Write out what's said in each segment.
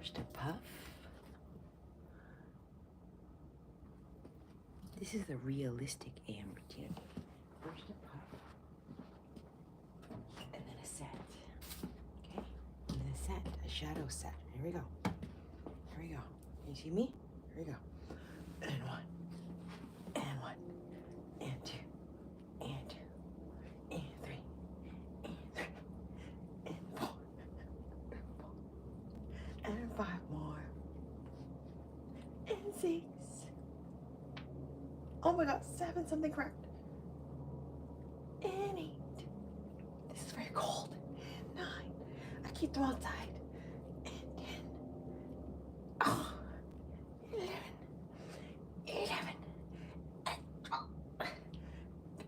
First a puff. This is the realistic bambettina. First a puff. And then a set. Okay? And then a set, a shadow set. Here we go. Here we go. Can you see me? Here we go. And one. And one. And two. And two. And three. And three. And four. And five more. And six. Oh my god, 7, something cracked. And 8. This is very cold. And 9. I keep them outside. And 10. Oh, 11. 11. And 12.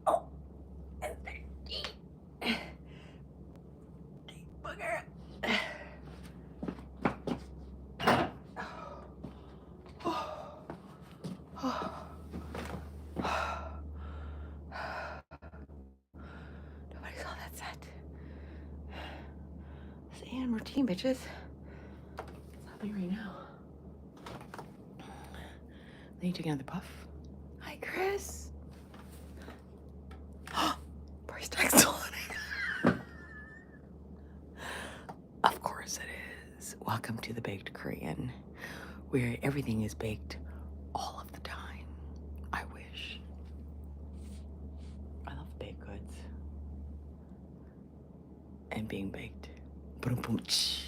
Oh, and 13. Big booger. Nobody saw that set. It's AM routine, bitches. It's happening right now. Then you take another puff. Hi, Chris. Price tag's still on it. Of course it is. Welcome to the Baked Korean, where everything is baked all of the time. I wish. I love baked goods. And being baked. Boom, boom, ch.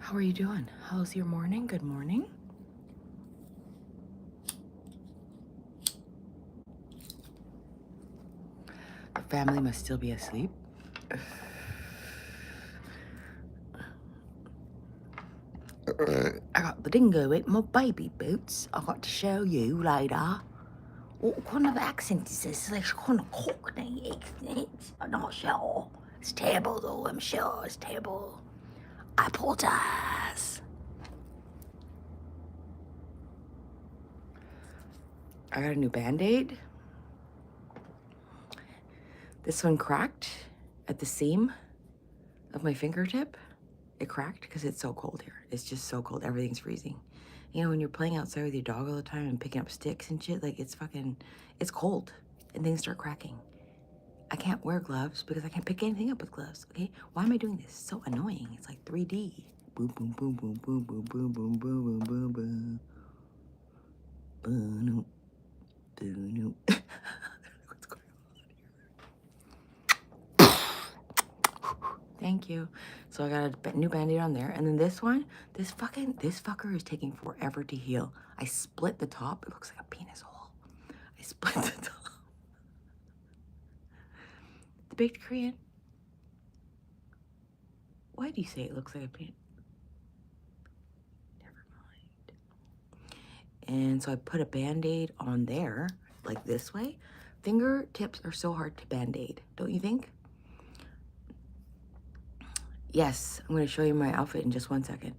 How are you doing? How's your morning? Good morning. The family must still be asleep. I got the dingo with my baby boots. I got to show you later. What kind of accent is this? It's kind of Cockney accent. I'm not sure. It's terrible though, I'm sure it's terrible. I apologize. I got a new Band-Aid. This one cracked at the seam of my fingertip. It cracked because it's so cold here. It's just so cold. Everything's freezing. You know, when you're playing outside with your dog all the time and picking up sticks and shit, like it's cold and things start cracking. I can't wear gloves because I can't pick anything up with gloves, okay? Why am I doing this? It's so annoying. It's like 3D. Boom, boom, boom, boom, boom, boom, boom, boom, boom, boom, boom, boom. Boom, boom. What's going on here? Thank you. So I got a new Band-Aid on there. And then this one, this fucker is taking forever to heal. I split the top. It looks like a penis hole. I split the top. The Baked Korean. Why do you say it looks like a penis? Never mind. And so I put a Band-Aid on there, like this way. Fingertips are so hard to Band-Aid, don't you think? Yes, I'm going to show you my outfit in just 1 second.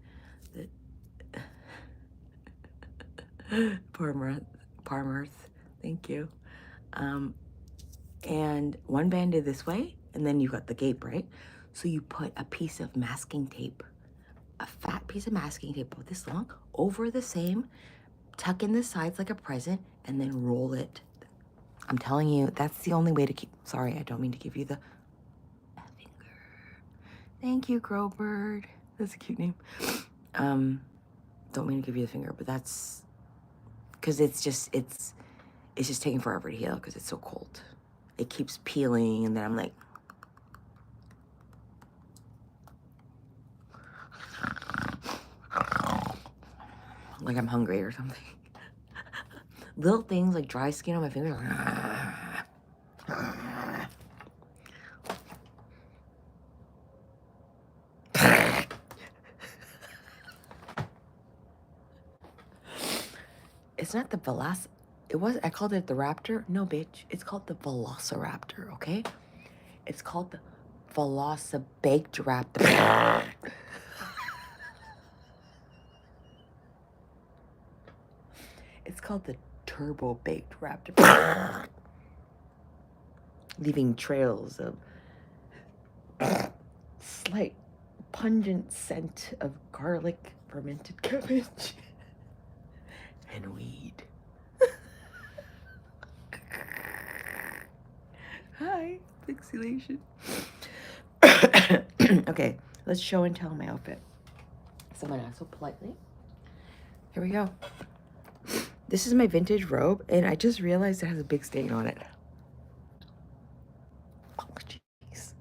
Parmirth, thank you. And one Band-Aid this way, and then you got the gape, right? So you put a piece of masking tape, a fat piece of masking tape about this long, over the same, tuck in the sides like a present, and then roll it. I'm telling you, that's the only way to keep, sorry, I don't mean to give you the finger. Thank you, Growbird. That's a cute name. Don't mean to give you the finger, but that's, because it's just taking forever to heal because it's so cold. It keeps peeling, and then I'm like, I'm hungry or something. Little things like dry skin on my fingers. It's not the I called it the Raptor. No, bitch. It's called the Velociraptor, okay? It's called the Baked Raptor. It's called the Turbo Baked Raptor. leaving trails of slight pungent scent of garlic, fermented cabbage, and weed. Hi, pixelation. Okay, let's show and tell my outfit. Someone asked so politely. Here we go. This is my vintage robe, and I just realized it has a big stain on it. Oh, jeez.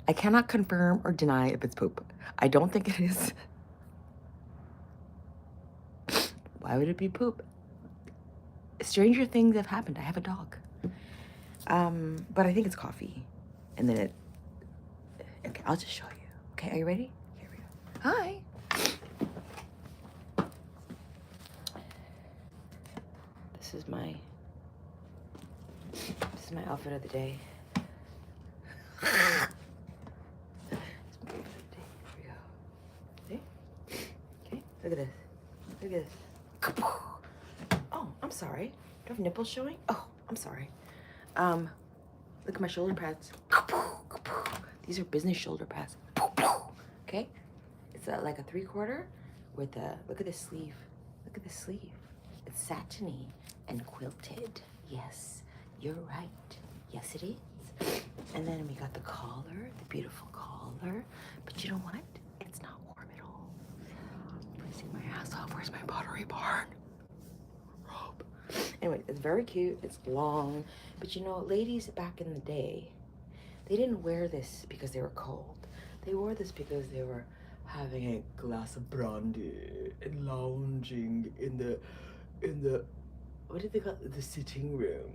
I cannot confirm or deny if it's poop. I don't think it is. Why would it be poop? Stranger things have happened. I have a dog. But I think it's coffee. And then it... Okay, I'll just show you. Okay, are you ready? Here we go. Hi. This is my outfit of the day. See? Okay, look at this. Look at this. Oh, I'm sorry. Do I have nipples showing? Oh, I'm sorry. Look at my shoulder pads. These are business shoulder pads. Okay? It's like a 3/4 with a, look at this sleeve. Look at this sleeve. It's satiny and quilted. Yes, you're right. Yes, it is. And then we got the collar, the beautiful collar. But you know what? It's not warm at all. I'm freezing my ass off. Where's my Pottery Barn robe? Anyway, it's very cute. It's long. But you know, ladies back in the day, they didn't wear this because they were cold. They wore this because they were having a glass of brandy and lounging in the what did they call it? The sitting room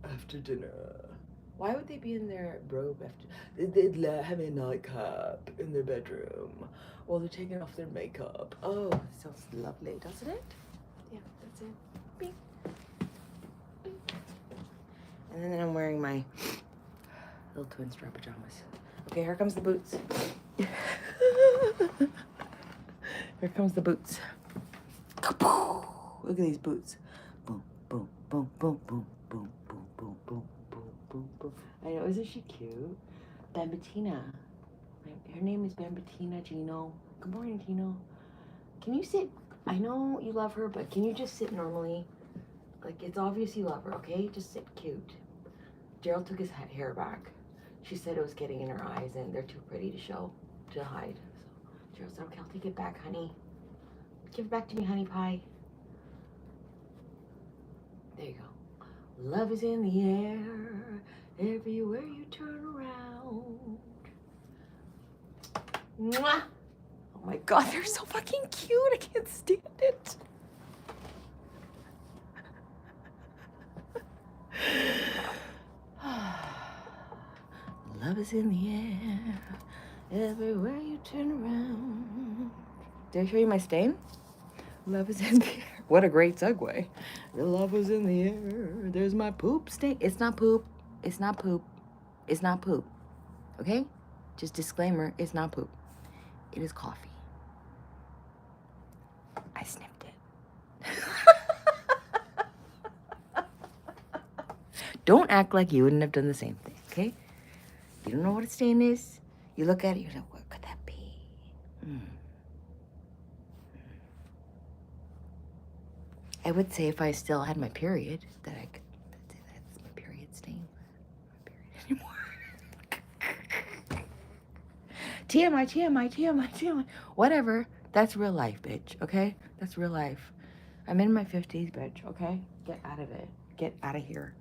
after dinner. Why would they be in their robe after? They'd have a nightcap in their bedroom while they're taking off their makeup. Oh, it sounds lovely, doesn't it? Yeah, that's it. Beep. Beep. And then I'm wearing my little twin straw pajamas. Okay, here comes the boots. Here comes the boots. Look at these boots. Boom, boom, boom, boom, boom, boom, boom, boom, boom, boom, boom, boom. I know, isn't she cute? Bambettina. Her name is Bambettina Gino. Good morning, Gino. Can you sit? I know you love her, but can you just sit normally? Like, it's obvious you love her, okay? Just sit cute. Gerald took his hair back. She said it was getting in her eyes and they're too pretty to show, to hide. So Gerald said, okay, I'll take it back, honey. Give it back to me, honey pie. There you go. Love is in the air, everywhere you turn around. Mwah! Oh my God, they're so fucking cute. I can't stand it. Love is in the air, everywhere you turn around. Did I show you my stain? Love is in the air. What a great segue. The love is in the air. There's my poop stain. It's not poop. It's not poop. It's not poop. Okay? Just disclaimer, it's not poop. It is coffee. I sniffed it. Don't act like you wouldn't have done the same thing, okay? You don't know what a stain is. You look at it, you're like, what could that be? I would say if I still had my period, that I could say that's my period stain. Not my period anymore. TMI. Whatever. That's real life, bitch, okay? That's real life. I'm in my 50s, bitch, okay? Get out of it. Get out of here.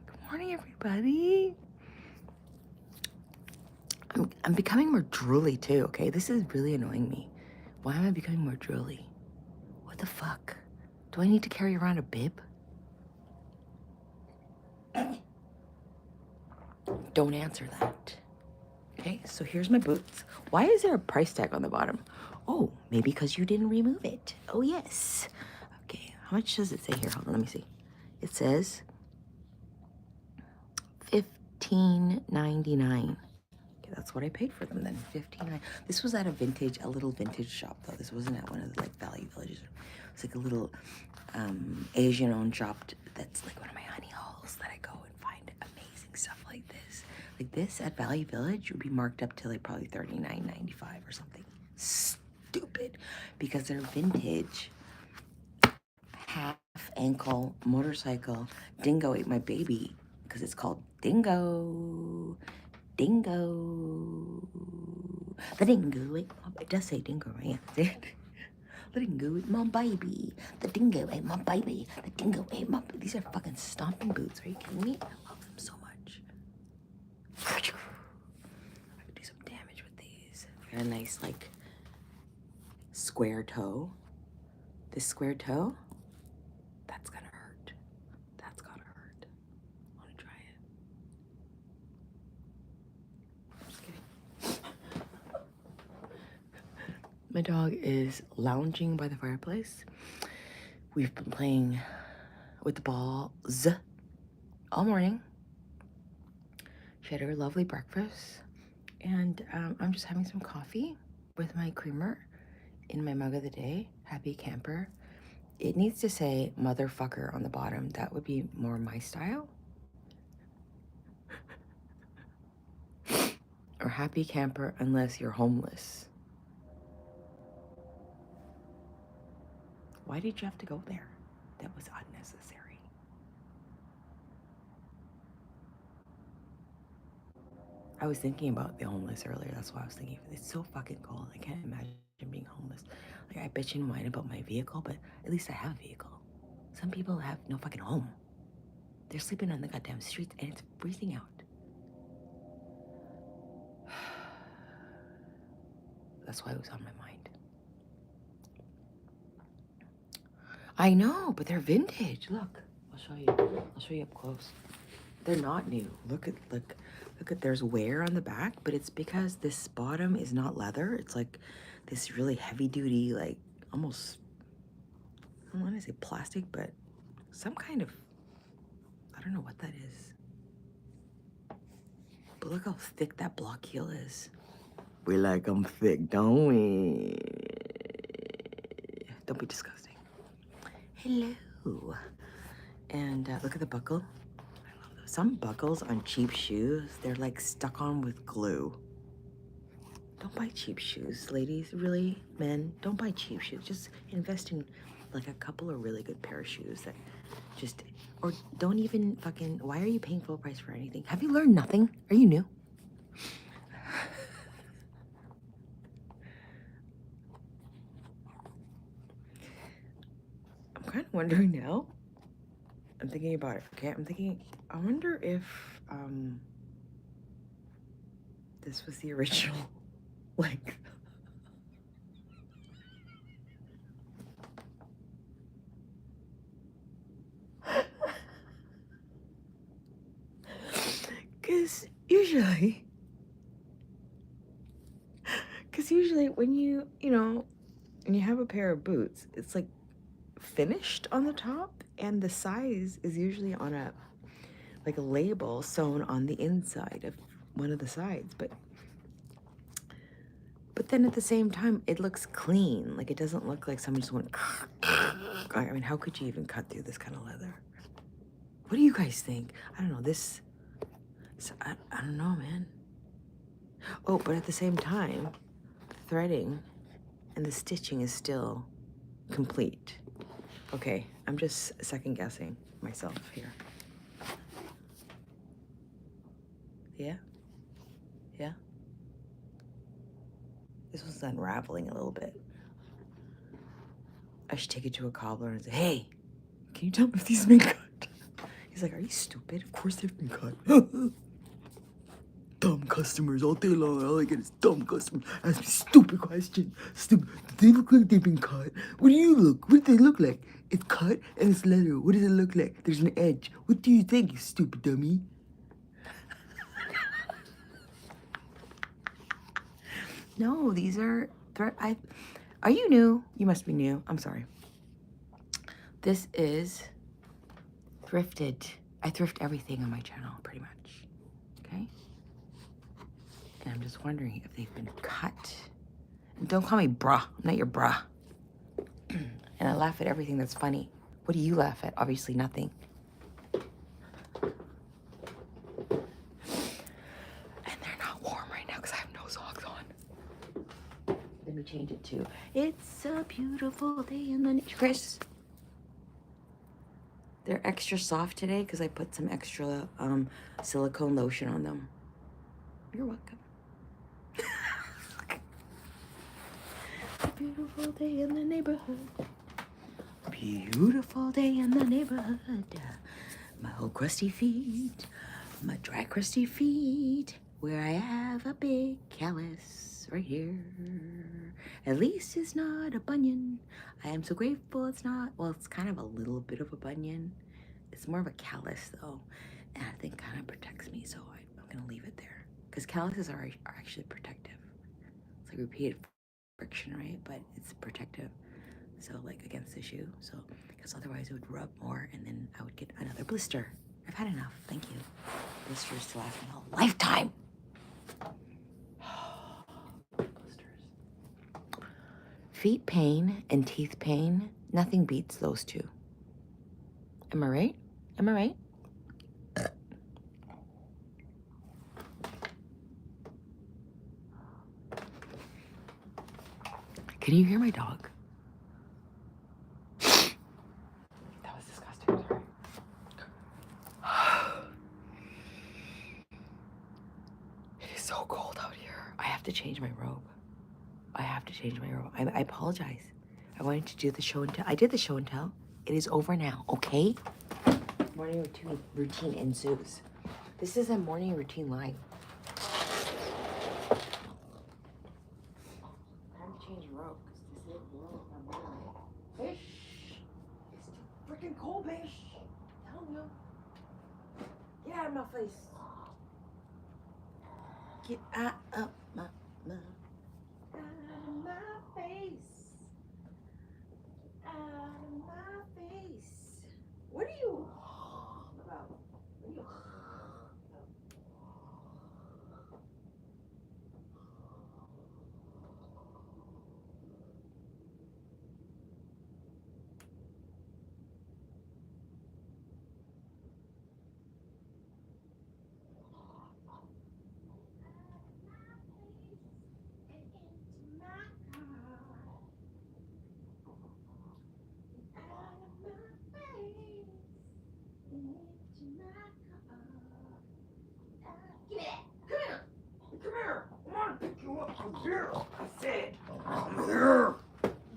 Good morning, everybody. I'm becoming more drooly, too, okay? This is really annoying me. Why am I becoming more drooly? What the fuck? Do I need to carry around a bib? Don't answer that. Okay, so here's my boots. Why is there a price tag on the bottom? Oh, maybe because you didn't remove it. Oh, yes. Okay, how much does it say here? Hold on, let me see. It says $15.99. Okay, That's what I paid for them then. 59. This was at a little vintage shop though. This wasn't at one of the like Value Villages. It's like a little Asian-owned shop that's like one of my honey holes that I go and find amazing stuff like this. Like this at Value Village would be marked up to like probably $39.95 or something. Stupid, because they're vintage. Half ankle motorcycle. Dingo ate my baby because it's called Dingo. Dingo. The dingo ate my, it does say dingo, right? Yeah. The dingo ate my baby. The dingo ate my baby. The dingo ate my baby. These are fucking stomping boots. Are you kidding me? I love them so much. I could do some damage with these. Got a nice, like, square toe. This square toe, that's gonna hurt. That's gotta hurt. I wanna try it. Just kidding. My dog is lounging by the fireplace. We've been playing with the balls all morning. She had her lovely breakfast, and I'm just having some coffee with my creamer in my mug of the day. Happy camper. It needs to say motherfucker on the bottom. That would be more my style. Or happy camper unless you're homeless. Why did you have to go there? That was unnecessary. I was thinking about the homeless earlier. That's why I was thinking. It's so fucking cold. I can't imagine being homeless. Like, I bitch and whine about my vehicle, but at least I have a vehicle. Some people have no fucking home. They're sleeping on the goddamn streets and it's freezing out. That's why it was on my mind. I know, but they're vintage. Look, I'll show you. I'll show you up close. They're not new. Look at there's wear on the back, but it's because this bottom is not leather. It's like this really heavy duty, like almost, I don't want to say plastic, but some kind of, I don't know what that is. But look how thick that block heel is. We like them thick, don't we? Don't be disgusting. Hello. And look at the buckle. I love those. Some buckles on cheap shoes, they're like stuck on with glue. Don't buy cheap shoes, ladies. Really, men, don't buy cheap shoes. Just invest in like a couple of really good pair of shoes that just, or don't even fucking, why are you paying full price for anything? Have you learned nothing? Are you new? I'm kind of wondering now. I'm thinking about it, okay? I wonder if this was the original, like, because usually when you know, when you have a pair of boots, it's like finished on the top and the size is usually on a label sewn on the inside of one of the sides, but then at the same time it looks clean. Like, it doesn't look like someone just went I mean, how could you even cut through this kind of leather? What do you guys think? I don't know, this, I don't know, man. Oh, but at the same time, the threading and the stitching is still complete. Okay, I'm just second guessing myself here. Yeah? Yeah? This was unraveling a little bit. I should take it to a cobbler and say, hey, can you tell me if these have been cut? He's like, are you stupid? Of course they've been cut. Dumb customers all day long. All I get is dumb customers. Ask me stupid questions. Stupid. Do they look like they've been cut? What do you look? What do they look like? It's cut and it's leather. What does it look like? There's an edge. What do you think, you stupid dummy? No, these are are you new? You must be new. I'm sorry. This is thrifted. I thrift everything on my channel, pretty much. Okay? And I'm just wondering if they've been cut. And don't call me bruh. I'm not your bruh. And I laugh at everything that's funny. What do you laugh at? Obviously nothing. And they're not warm right now because I have no socks on. Let me change it to, it's a beautiful day in the nature. Chris, they're extra soft today because I put some extra silicone lotion on them. You're welcome. A beautiful day in the neighborhood. Beautiful day in the neighborhood. My whole crusty feet, my dry crusty feet, where I have a big callus right here. At least it's not a bunion. I am so grateful it's not. Well, it's kind of a little bit of a bunion. It's more of a callus though, and I think kind of protects me, so I'm gonna leave it there. Because calluses are actually protective. It's like repeated friction, right? But it's protective. So like against the shoe. So because otherwise it would rub more and then I would get another blister. I've had enough. Thank you. Blisters to last me a lifetime. Blisters. Feet pain and teeth pain. Nothing beats those two. Am I right? Am I right? Can you hear my dog? That was disgusting. Sorry. It is so cold out here. I have to change my robe. I have to change my robe. I apologize. I wanted to do the show and tell. I did the show and tell. It is over now, okay? Morning routine ensues. This is a morning routine live. Time to change robe because this is world my morning. Fish. It's too freaking cold, fish. Tell you. Get out of my face. Get out of my face. Out of my face. What are you about? What are you?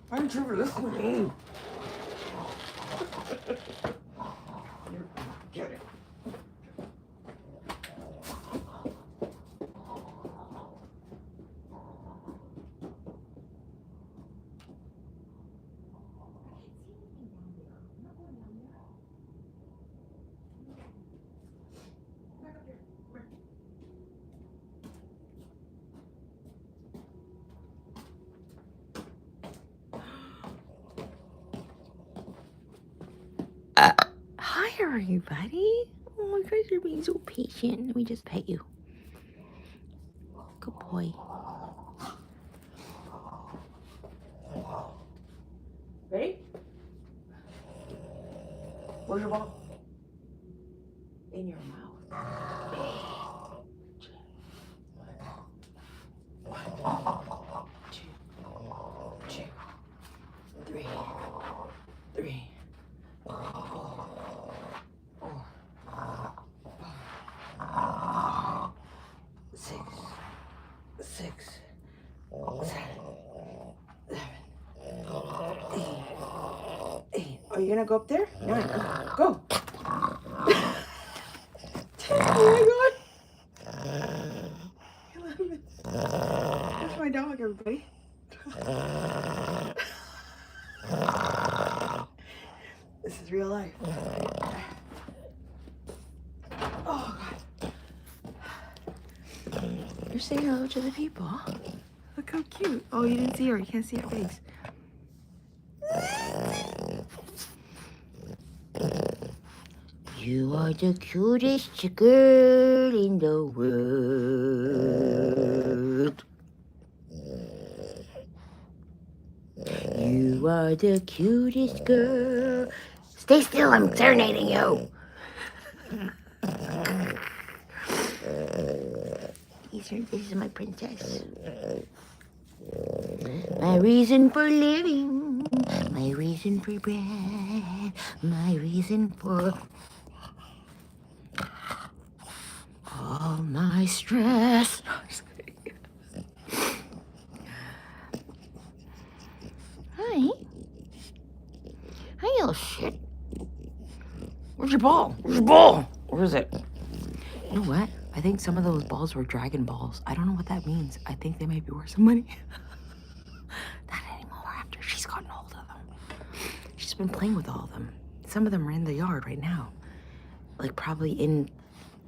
Why don't you ever listen to me? Get it. Hi, everybody. Oh my gosh, you're being so patient. Let me just pet you. Good boy. Ready? Where's your ball? In your mouth. Are you gonna go up there? 9. Go. Oh my god. 11. That's my dog, everybody. This is real life. Oh god. You're saying hello to the people. Look how cute. Oh, you didn't see her. You can't see her face. You are the cutest girl in the world. You are the cutest girl. Stay still, I'm serenading you. This is my princess. My reason for living, my reason for breath, my reason for all my stress. Hi. Hi, you little shit. Where's your ball? Where's your ball? Where is it? You know what? I think some of those balls were Dragon Balls. I don't know what that means. I think they might be worth some money. Not anymore after she's gotten hold of them. She's been playing with all of them. Some of them are in the yard right now. Like probably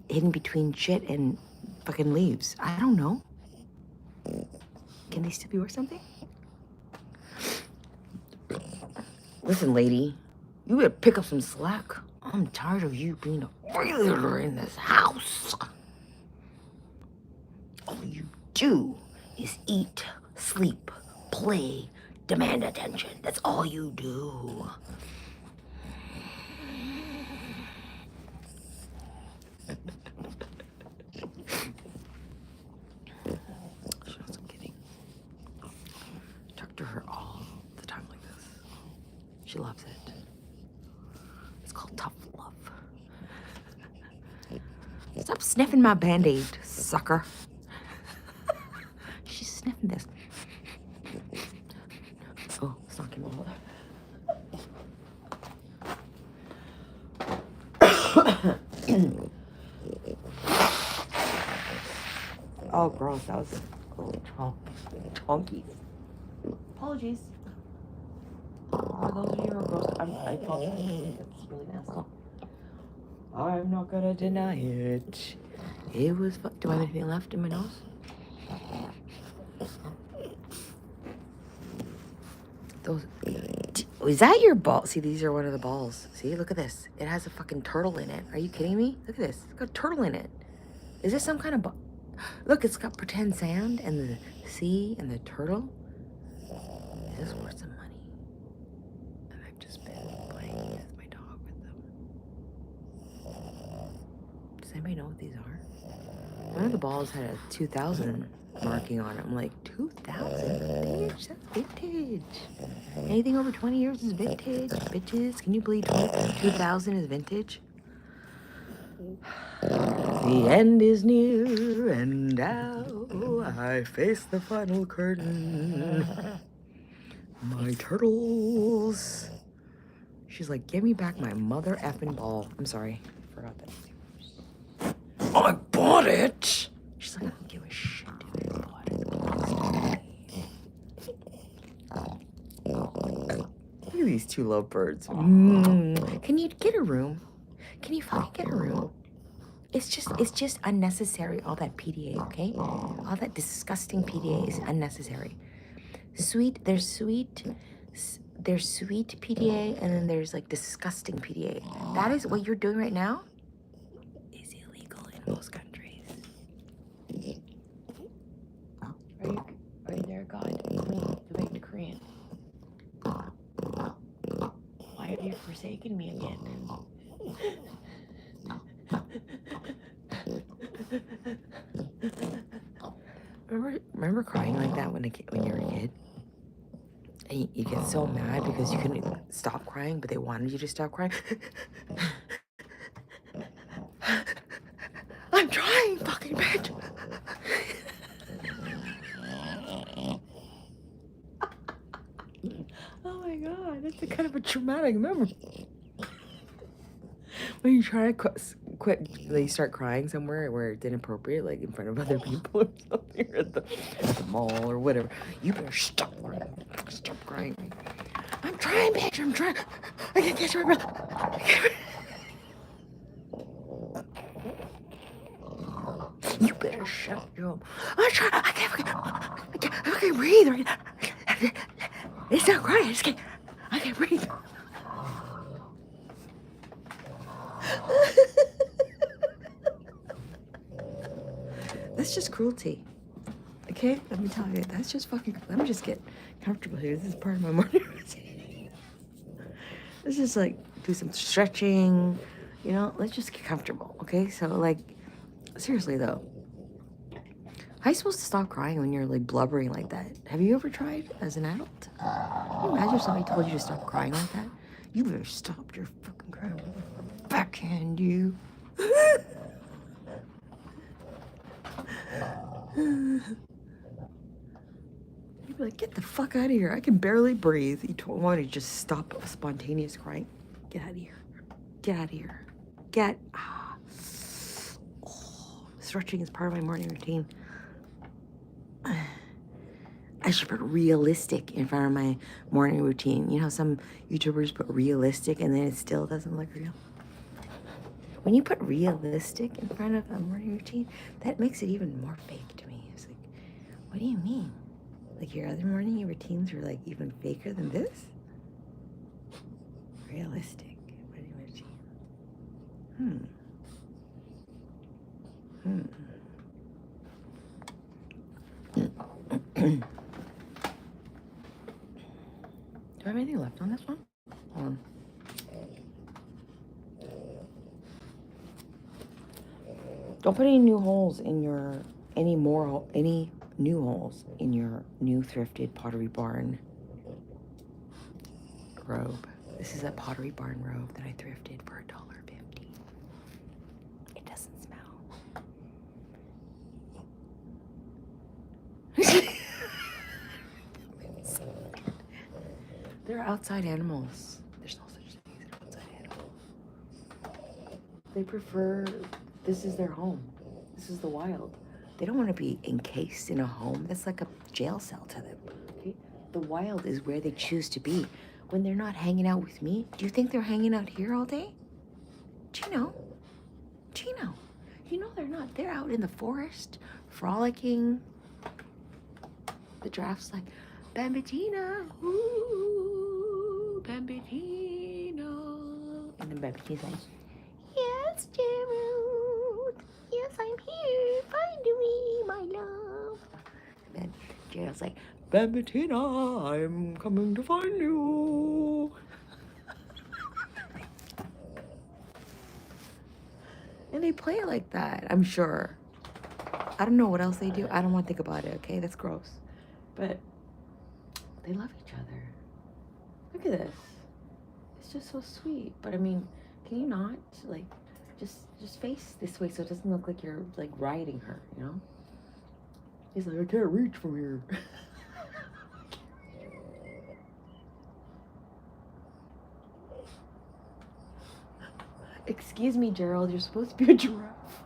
hidden between shit and fucking leaves. I don't know. Can they still be worth something? Listen, lady, you better pick up some slack. I'm tired of you being a failure in this house. All you do is eat, sleep, play, demand attention. That's all you do. She knows I'm kidding. Talk to her all the time like this. She loves it. It's called tough love. Stop sniffing my Band-Aid, sucker. She's sniffing this. Oh, it's not getting all Oh, gross. That was a little chunky. Apologies. For those of you who are gross, I apologize. It's really nasty. I'm not gonna deny it. It was fun. Do I have anything left in my nose? Those. Is that your ball? See, these are one of the balls. See, look at this. It has a fucking turtle in it. Are you kidding me? Look at this. It's got a turtle in it. Is this some kind of ball? Look, it's got pretend sand and the sea and the turtle. Is this worth some money? And I've just been playing with my dog with them. Does anybody know what these are? One of the balls had a 2000 marking on it. I'm like, 2000? Bitch, that's vintage. Anything over 20 years is vintage, bitches. Can you believe 2000 is vintage? The end is near, and now I face the final curtain. My turtles. She's like, give me back my mother effing ball. I'm sorry. I forgot that. I bought it. She's like, I don't give a shit if you bought it. Look at these two lovebirds. Can you get a room? Can you fucking get a room? It's just unnecessary, all that PDA, okay? All that disgusting PDA is unnecessary. There's sweet PDA, and then there's like disgusting PDA. That is what you're doing right now is illegal in most countries. Oh, are you there, God? Let me go back to Korean. Why have you forsaken me again? Remember crying like that when you were a kid? And you get so mad because you couldn't stop crying, but they wanted you to stop crying. I'm trying, fucking bitch. Oh my god, that's a kind of a traumatic memory. When you try to quit, like start crying somewhere where it's inappropriate, like in front of other people or something, or at the mall or whatever, you better stop crying. Stop crying. I'm trying, bitch. I'm trying. I can't catch my breath. You better shut your mouth. I'm trying. I can't breathe right now. It's not crying. I can't breathe. That's just cruelty. Okay, let me tell you, that's just fucking. Let me just get comfortable here. This is part of my morning routine. Let's just like do some stretching, you know. Let's just get comfortable, okay? So like, seriously though, how are you supposed to stop crying when you're like blubbering like that? Have you ever tried as an adult? Can you imagine if somebody told you to stop crying like that? You better stop your fucking crying. Backhand you. You'd be like, get the fuck out of here. I can barely breathe. You don't want to just stop spontaneous crying. Get out of here. Get out of here. Get. Oh, stretching is part of my morning routine. I should put realistic in front of my morning routine. You know, some YouTubers put realistic and then it still doesn't look real. When you put realistic in front of a morning routine, that makes it even more fake to me. It's like, what do you mean? Like your other morning routines are like even faker than this? Realistic morning routine. Do I have anything left on this one? Hold on. Don't put any new holes in your, any new holes in your new thrifted Pottery Barn robe. This is a Pottery Barn robe that I thrifted for $1.50. It doesn't smell. They're outside animals. There's no such thing as an outside animal. They prefer, this is their home. This is the wild. They don't want to be encased in a home. That's like a jail cell to them. Okay? The wild is where they choose to be. When they're not hanging out with me, do you think they're hanging out here all day? Gino. You know they're not. They're out in the forest, frolicking. The giraffe's like, Bambettina, ooh, Bambettina. And then Bambettina's like, yes, Gerald. Yes, I'm here. Find me, my love. And then Gerald's like, Bambettina, I'm coming to find you. And they play it like that, I'm sure. I don't know what else they do. I don't want to think about it, okay? That's gross. But they love each other. Look at this. It's just so sweet. But I mean, can you not, like, just face this way so it doesn't look like you're, like, riding her, you know? He's like, I can't reach from here. Excuse me, Gerald, you're supposed to be a giraffe.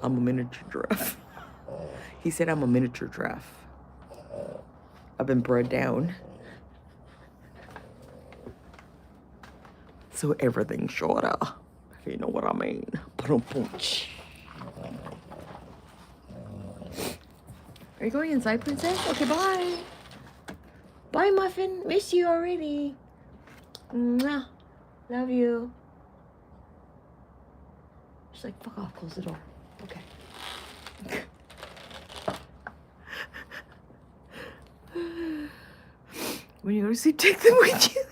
I'm a miniature giraffe. He said I'm a miniature giraffe. I've been bred down. So everything's shorter, if you know what I mean. Punch. Are you going inside, princess? Okay, bye. Bye, Muffin. Miss you already. Mwah. Love you. She's like, fuck off, close the door. Okay. When you go to sleep, take them with you.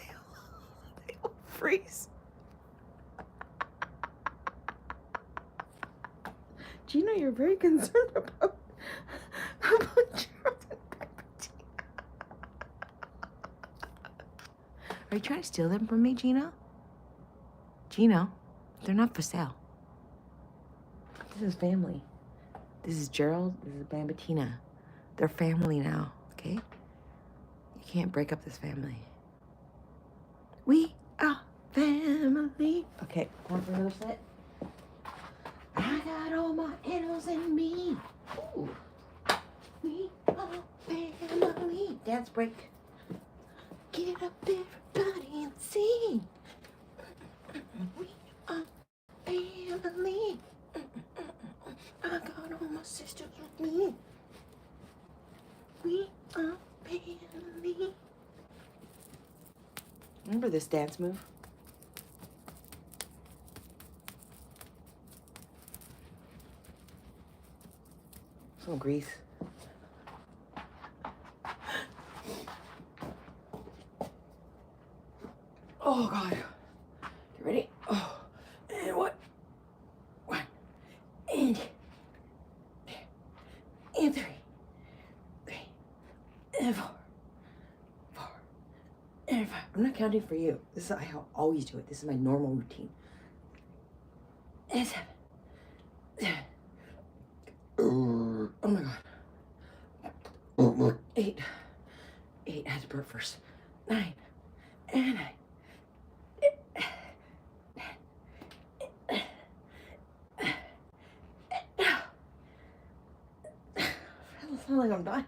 They will freeze. Gina, you're very concerned about Gerald and Bambetina. Are you trying to steal them from me, Gina? Gina, they're not for sale. This is family. This is Gerald, this is Bambettina. They're family now, okay? You can't break up this family. We are family. Okay, time for another set. I got all my animals in me. Ooh. We are family. Dance break. Get up, everybody, and sing. We are family. I got all my sisters with me. We are family. Remember this dance move? Some grease. Oh God. Get ready. Oh. And what? One. And three. And four. And five. I'm not counting for you. This is I always do it. This is my normal routine. And seven. Oh my God. 8. I had to burp first. 9. And 9. I feel like I'm done.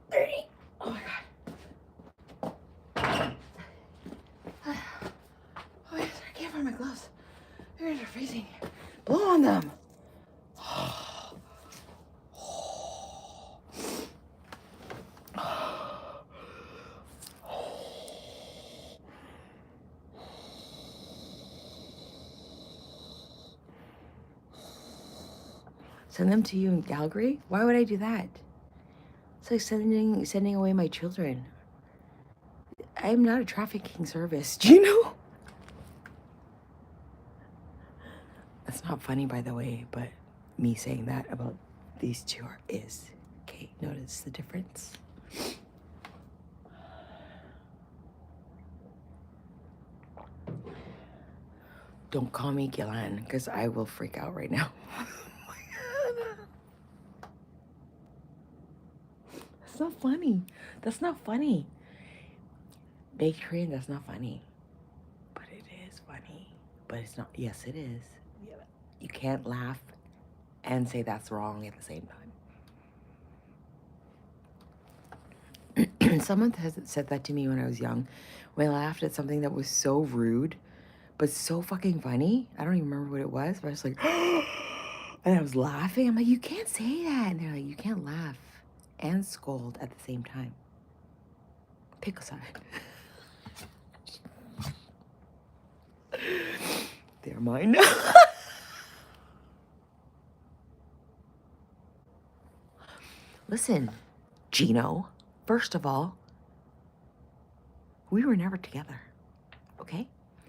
30. Oh my God. Oh yes, I can't find my gloves. My hands are freezing. Blow on them. Send them to you in Calgary? Why would I do that? It's like sending away my children. I'm not a trafficking service. Do you know? That's not funny, by the way, but me saying that about these two is. Okay, notice the difference. Don't call me Gillan, because I will freak out right now. Oh my God. That's not funny. That's not funny. Baked Korean, that's not funny. But it is funny. But it's not. Yes, it is. You can't laugh and say that's wrong at the same time. Someone has said that to me when I was young, when I laughed at something that was so rude, but so fucking funny. I don't even remember what it was, but I was like, and I was laughing. I'm like, you can't say that. And they're like, you can't laugh and scold at the same time. Pick a side. They're mine. Listen, Gino, first of all, we were never together, okay?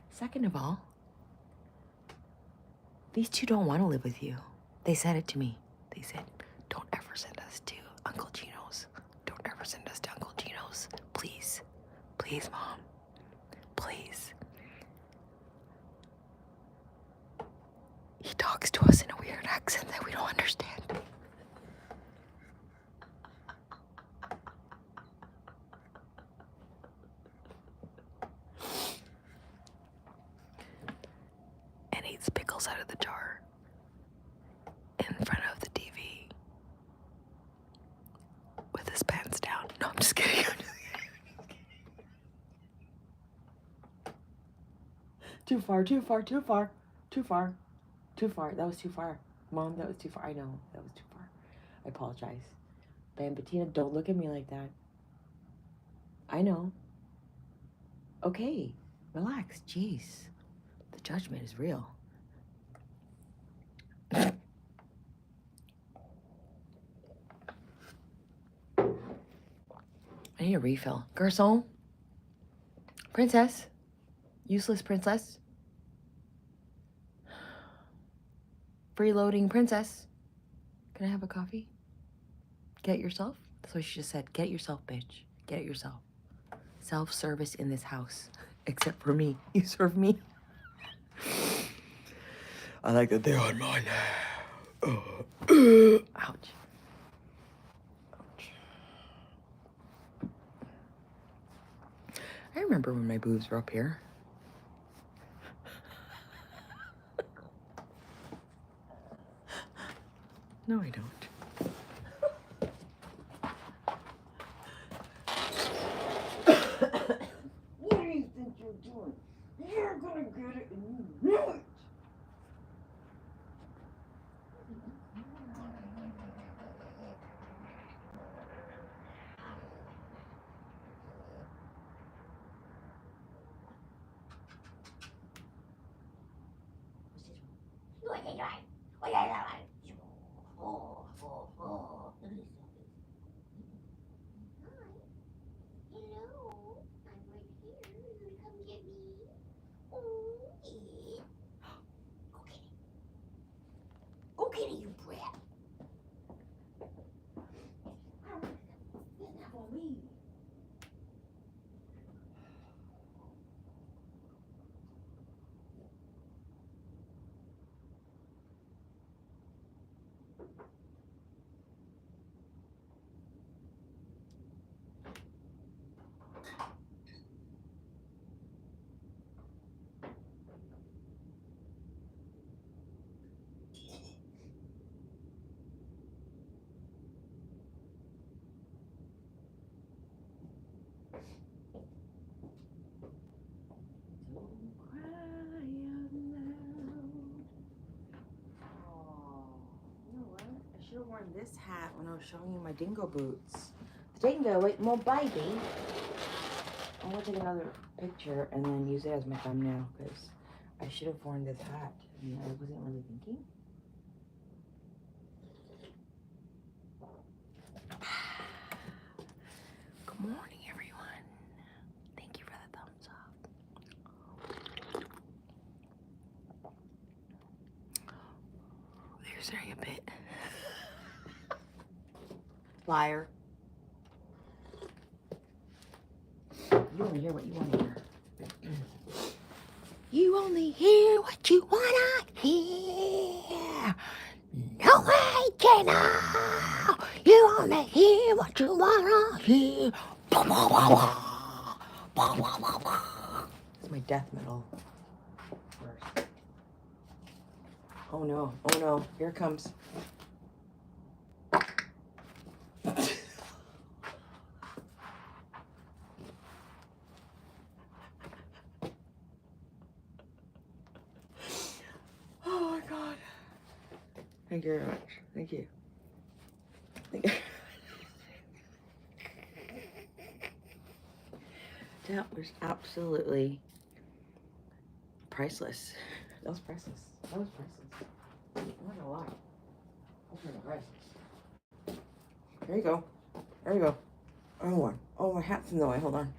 Second of all, these two don't want to live with you. They said it to me. They said, don't ever send us to Uncle Gino's. Don't ever send us to Uncle Gino's. Please. Please, Mom. Please. He talks to us in a weird accent that we don't understand. And eats pickles out of the jar in front of the TV with his pants down. No, I'm just kidding. Too far. That was too far. Mom, that was too far. I know, that was too far. I apologize. Bambettina, don't look at me like that. I know. Okay, relax, jeez. The judgment is real. I need a refill. Garçon? Princess? Useless princess? Freeloading princess? Can I have a coffee? Get yourself? That's what she just said. Get yourself, bitch. Get it yourself. Self-service in this house. Except for me. You serve me. I like that they're on mine. Ouch. Ouch. I remember when my boobs were up here. No, I don't. What do you think you're doing? You're gonna get it and you know it. worn this hat when I was showing you my Dingo boots. Dingo, wait, more baby. I'm gonna take another picture and then use it as my thumbnail because I should have worn this hat and I wasn't really thinking. Good morning, everyone. Thank you for the thumbs up. There's a bit. Liar. You only hear what you want to hear. You only hear what you wanna hear. No way, Jenna. You only hear what you wanna hear. It's my death metal verse. Oh no, oh no, here it comes. Oh my God. Thank you very much. Thank you. Thank you. That was absolutely priceless. That was priceless. That was priceless. I'm not gonna lie. That was priceless. There you go. There you go. Oh, one. Oh, my hat's in the way. Hold on.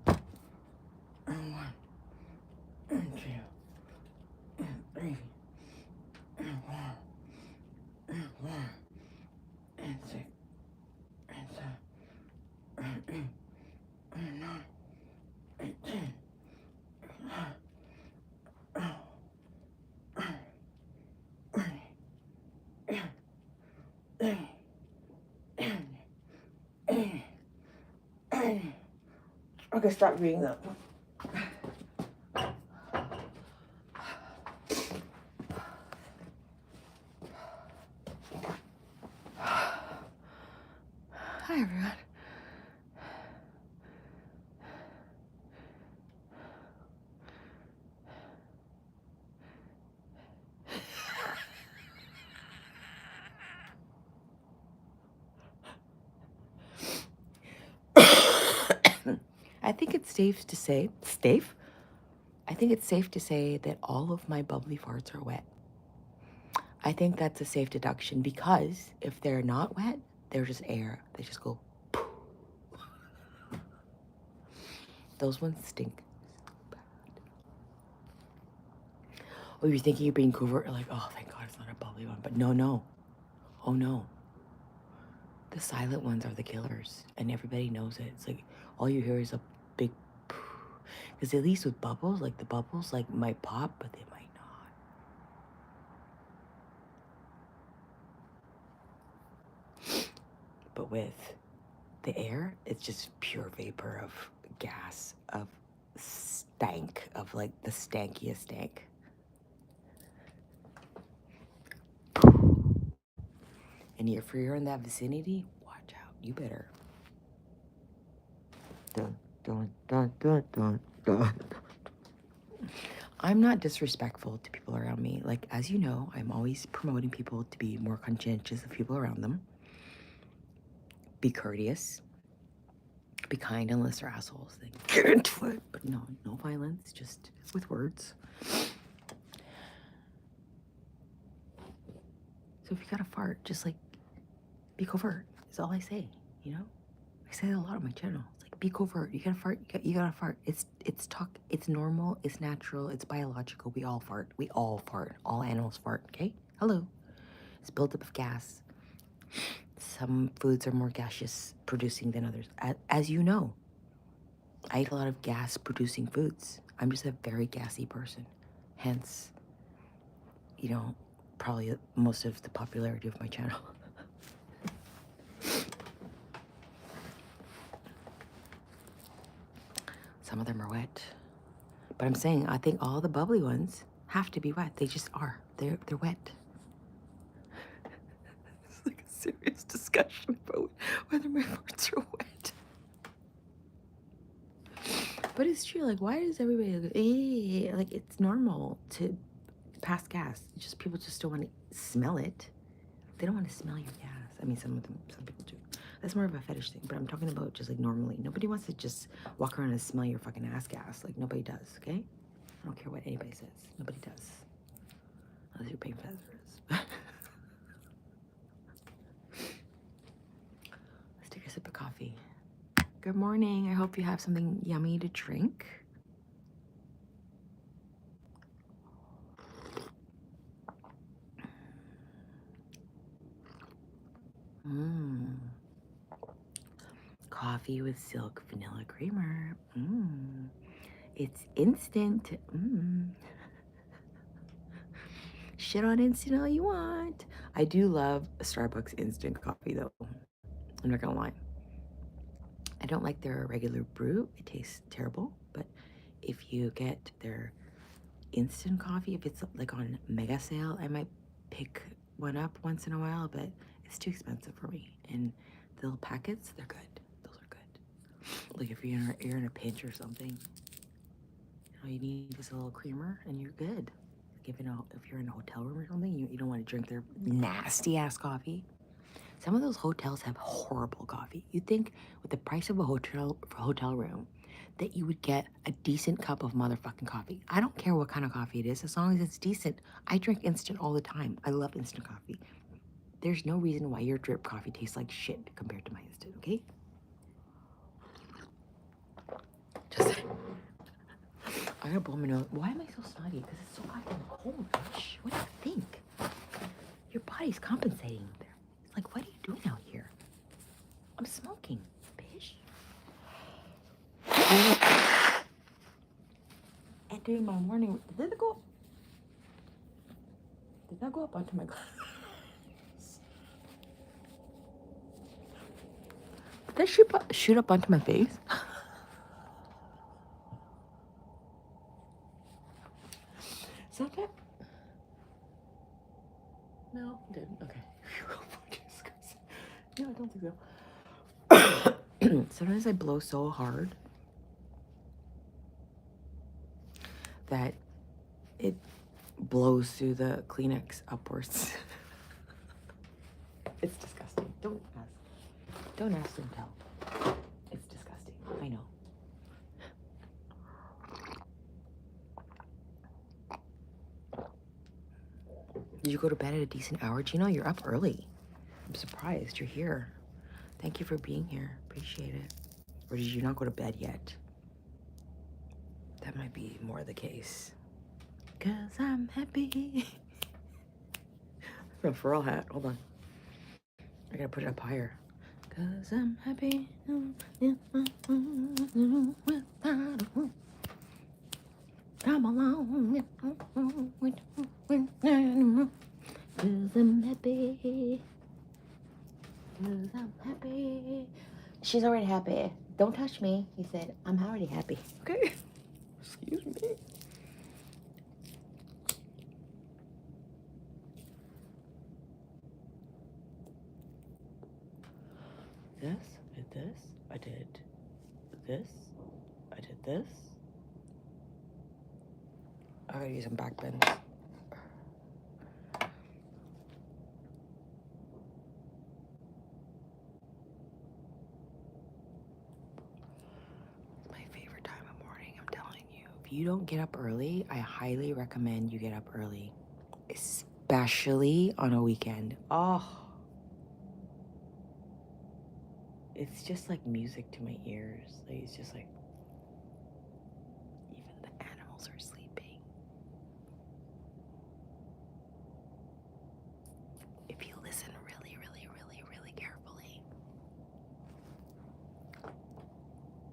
Oh, one. And two. And three. And four. And five. And six. And seven. And eight. And nine. And 10. Okay, stop reading that. Hi, everyone. I think it's safe to say, I think it's safe to say that all of my bubbly farts are wet. I think that's a safe deduction because if they're not wet, they're just air. They just go poof. Those ones stink. Oh, you're thinking you're being covert? You're like, oh, thank God it's not a bubbly one. But no, no. Oh, no. The silent ones are the killers, and everybody knows it. It's like all you hear is a big poof. Because at least with bubbles, like the bubbles like might pop, but they might not. But with the air, it's just pure vapor of gas, of stank, of like the stankiest stank. And if you're in that vicinity, watch out. You better. Dun, dun, dun, dun, dun, dun. I'm not disrespectful to people around me. Like, as you know, I'm always promoting people to be more conscientious of people around them. Be courteous. Be kind unless they're assholes. Then get into it. But no violence, just with words. So if you got to fart, just like be covert is all I say, you know? I say that a lot on my channel. It's like, be covert. You gotta fart. You gotta fart. It's talk. It's normal. It's natural. It's biological. We all fart. We all fart. All animals fart. Okay. Hello. It's buildup of gas. Some foods are more gaseous producing than others. As you know, I eat a lot of gas producing foods. I'm just a very gassy person. Hence, you know, probably most of the popularity of my channel. Some of them are wet. But I'm saying, I think all the bubbly ones have to be wet. They just are. They're wet. It's like a serious discussion about whether my farts are wet. But it's true. Like, why does everybody go, eh? Like, it's normal to pass gas. Just people just don't want to smell it. They don't want to smell your gas. I mean, some people do. That's more of a fetish thing, but I'm talking about just like normally. Nobody wants to just walk around and smell your fucking ass gas. Like, nobody does, okay? I don't care what anybody says. Nobody does. Unless you're paying feathers. Let's take a sip of coffee. Good morning. I hope you have something yummy to drink. Mmm. Coffee with silk vanilla creamer. Mmm. It's instant. Mmm. Shit on instant all you want. I do love Starbucks instant coffee though. I'm not gonna lie. I don't like their regular brew. It tastes terrible. But if you get their instant coffee, if it's like on mega sale, I might pick one up once in a while, but it's too expensive for me. And the little packets, they're good. Those are good. Like if you're in a pinch or something, all you need is a little creamer and you're good. Like if you're in a hotel room or something, you don't want to drink their nasty ass coffee. Some of those hotels have horrible coffee. You'd think with the price of a hotel room that you would get a decent cup of motherfucking coffee. I don't care what kind of coffee it is, as long as it's decent. I drink instant all the time. I love instant coffee. There's no reason why your drip coffee tastes like shit compared to my instant, okay? Just I gotta blow my nose. Why am I so snotty? Because it's so fucking cold, bitch. What do you think? Your body's compensating there. Like, what are you doing out here? I'm smoking, bitch. And during my morning, did that go up onto my glass? Did that shoot up onto my face? Is that it? No, it didn't. Okay. No, I don't think so. Sometimes I blow so hard that it blows through the Kleenex upwards. It's disgusting. Don't ask. Don't ask, don't tell. It's disgusting. I know. Did you go to bed at a decent hour, Gino? You're up early. I'm surprised you're here. Thank you for being here. Appreciate it. Or did you not go to bed yet? That might be more the case. 'Cause I'm happy. A Pharrell hat. Hold on. I gotta put it up higher. 'Cause I'm happy. Come along. 'Cause I'm happy. 'Cause I'm happy. She's already happy. Don't touch me. He said, I'm already happy. Okay. Excuse me. This, I did this, I did this, I did this. I gotta use some back bends. It's my favorite time of morning, I'm telling you. If you don't get up early, I highly recommend you get up early. Especially on a weekend. Oh. It's just like music to my ears. Like, it's just like, even the animals are sleeping. If you listen really, really, really, really carefully,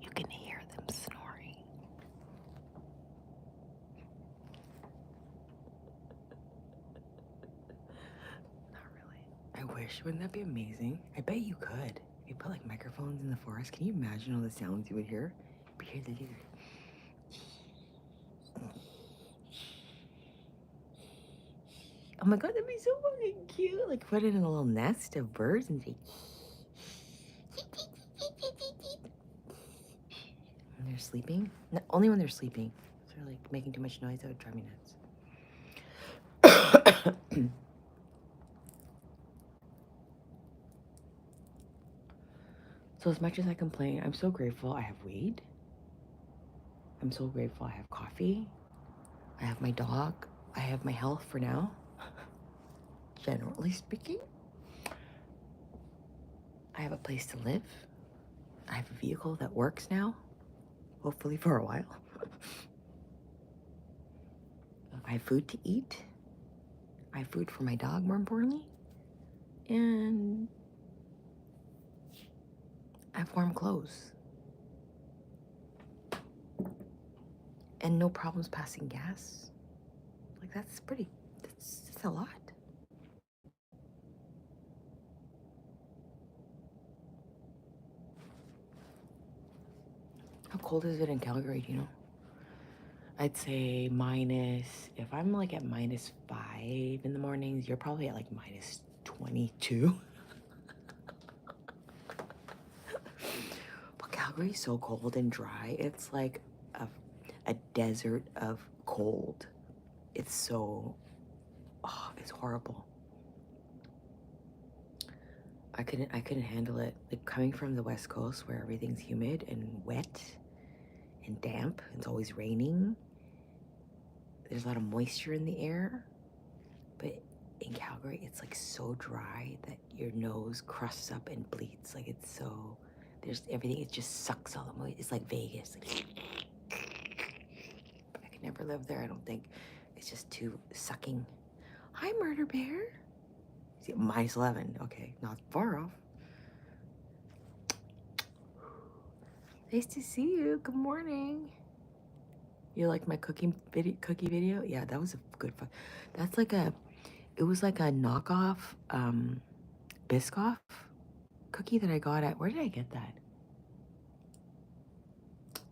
you can hear them snoring. Not really. I wish. Wouldn't that be amazing? I bet you could. If you put like microphones in the forest, can you imagine all the sounds you would hear? You'd hear the oh my god, that'd be so fucking cute. Like put it in a little nest of birds and say when they're sleeping. No, only when they're sleeping. If they're like making too much noise, that would drive me nuts. So as much as I complain, I'm so grateful I have weed. I'm so grateful I have coffee. I have my dog. I have my health for now, generally speaking. I have a place to live. I have a vehicle that works now, hopefully for a while. I have food to eat. I have food for my dog, more importantly. And I have warm clothes. And no problems passing gas. Like, that's a lot. How cold is it in Calgary, do you know? I'd say if I'm like at -5 in the mornings, you're probably at like -22. But Calgary's so cold and dry. It's like a desert of cold. It's horrible. I couldn't handle it. Like coming from the West Coast where everything's humid and wet and damp, it's always raining. There's a lot of moisture in the air. But in Calgary, it's like so dry that your nose crusts up and bleeds. Like there's everything, it just sucks all the moisture. It's like Vegas. I could never live there, I don't think. It's just too sucking. Hi, Murder Bear. See, -11. Okay, not far off. Nice to see you. Good morning. You like my cookie video? Yeah, that was a good fun. It was like a knockoff Biscoff cookie that I got where did I get that?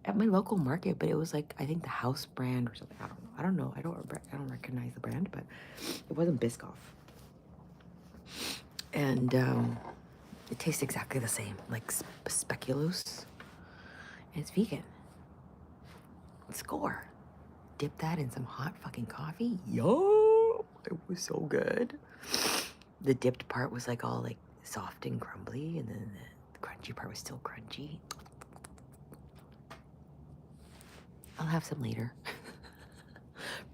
At my local market, but it was like, I think the house brand or something. I don't know. I don't recognize the brand, but it wasn't Biscoff. And it tastes exactly the same, like speculoos. And it's vegan. Score. Dip that in some hot fucking coffee. Yo, it was so good. The dipped part was like all like soft and crumbly, and then the crunchy part was still crunchy. I'll have some later.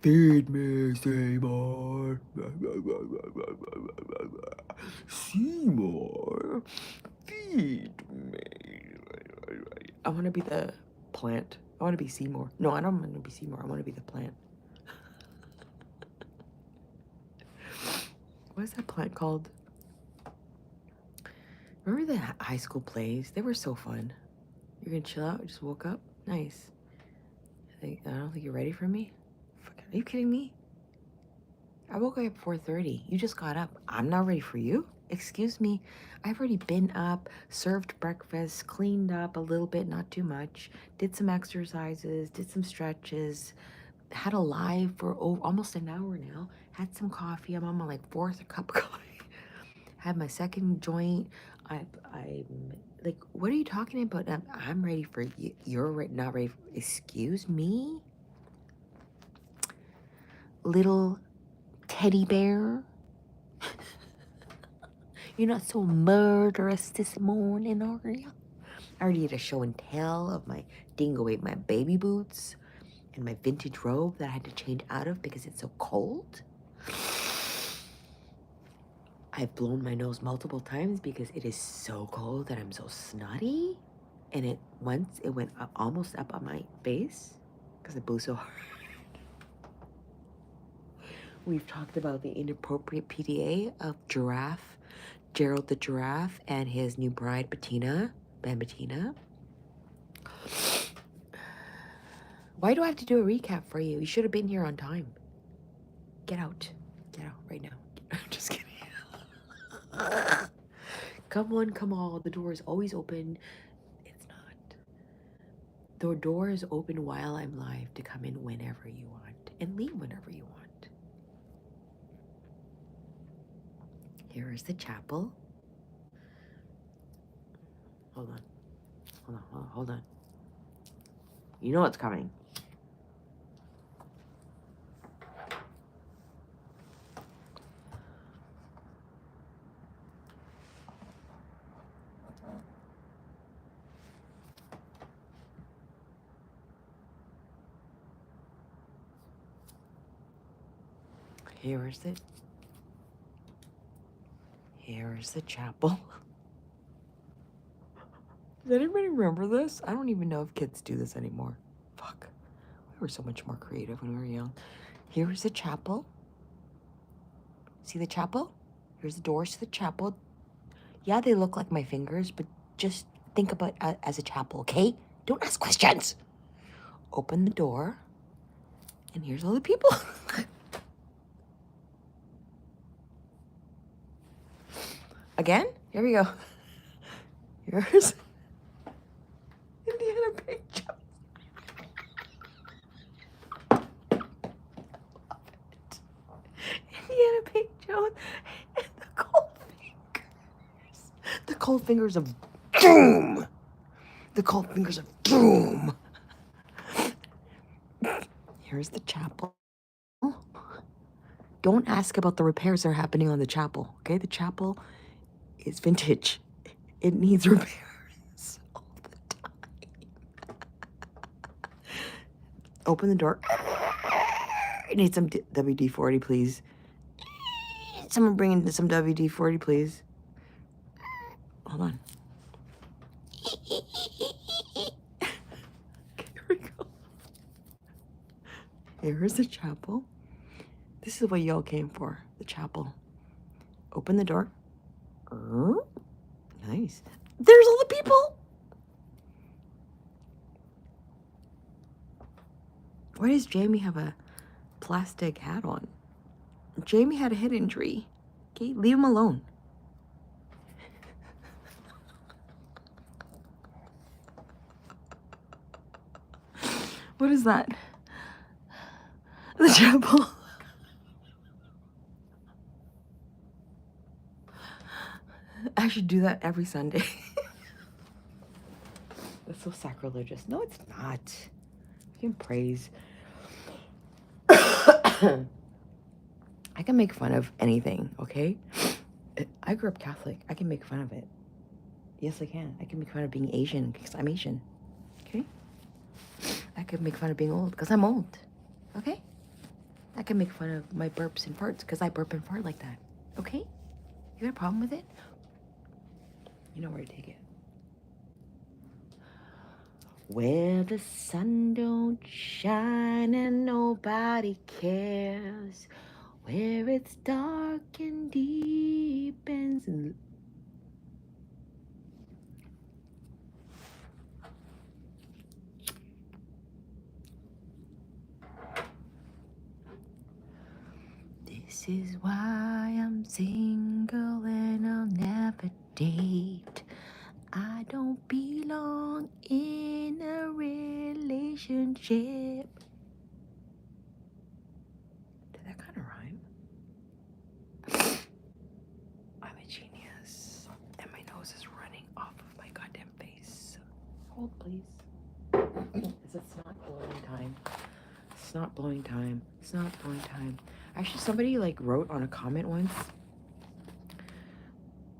Feed me, Seymour. Seymour, feed me. I want to be the plant. I want to be Seymour. No, I don't want to be Seymour. I want to be the plant. What is that plant called? Remember the high school plays? They were so fun. You're gonna chill out? Just woke up? Nice. I don't think you're ready for me. Are you kidding me? I woke up at 4:30. You just got up. I'm not ready for you? Excuse me. I've already been up, served breakfast, cleaned up a little bit, not too much, did some exercises, did some stretches, had a live for almost an hour now, had some coffee. I'm on my like 4th cup of coffee. Had my second joint. I'm like, what are you talking about? I'm ready for you. You're not ready. Excuse me? Little teddy bear. You're not so murderous this morning, are you? I already did a show and tell of my Dingo ate my baby boots and my vintage robe that I had to change out of because it's so cold. I've blown my nose multiple times because it is so cold that I'm so snotty. And once it went almost up on my face because it blew so hard. We've talked about the inappropriate PDA of Gerald the giraffe, and his new bride, Bambettina. Why do I have to do a recap for you? You should have been here on time. Get out. Get out right now. I'm just kidding. Come on, come on. The door is always open. It's not. The door is open while I'm live to come in whenever you want and leave whenever you want. Here is the chapel. Hold on. You know what's coming. Here is it. Here is the chapel. Does anybody remember this? I don't even know if kids do this anymore. Fuck. We were so much more creative when we were young. Here is the chapel. See the chapel? Here's the doors to the chapel. Yeah, they look like my fingers, but just think about it as a chapel, okay? Don't ask questions. Open the door, and here's all the people. Again? Here we go. Here's Indiana picture. Indiana Pink Jones and the cold fingers. The cold fingers of doom. The cold fingers of doom. Here's the chapel. Don't ask about the repairs that are happening on the chapel, okay? The chapel is vintage. It needs repairs all the time. Open the door. I need some WD-40, please. Someone bring in some WD-40, please. Hold on. Okay, here we go. Here's the chapel. This is what y'all came for, the chapel. Open the door. Nice. There's all the people. Why does Jamie have a plastic hat on? Jamie had a head injury. Okay, leave him alone. What is that? The chapel. I should do that every Sunday. That's so sacrilegious. No, it's not. You can praise. I can make fun of anything, okay? I grew up Catholic. I can make fun of it. Yes, I can. I can make fun of being Asian because I'm Asian, okay? I can make fun of being old because I'm old, okay? I can make fun of my burps and farts because I burp and fart like that, okay? You got a problem with it? You know where to take it. Where the sun don't shine and nobody cares. Where it's dark and deep and... This is why I'm single and I'll never date. I don't belong in a relationship. Did that kind of rhyme? I'm a genius. And my nose is running off of my goddamn face. Hold, please. Is it snot blowing time? Snot blowing time. Snot blowing time. Actually, somebody like wrote on a comment once,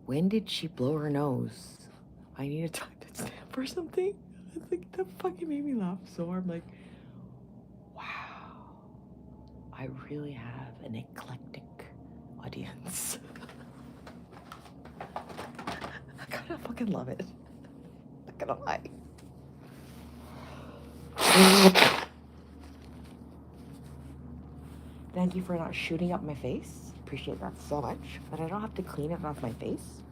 when did she blow her nose? I need a time stamp or something. It's like, that fucking made me laugh so hard. I'm like, wow, I really have an eclectic audience. I kind of fucking love it. Not gonna lie. Thank you for not shooting up my face. Appreciate that so much. But I don't have to clean it off my face.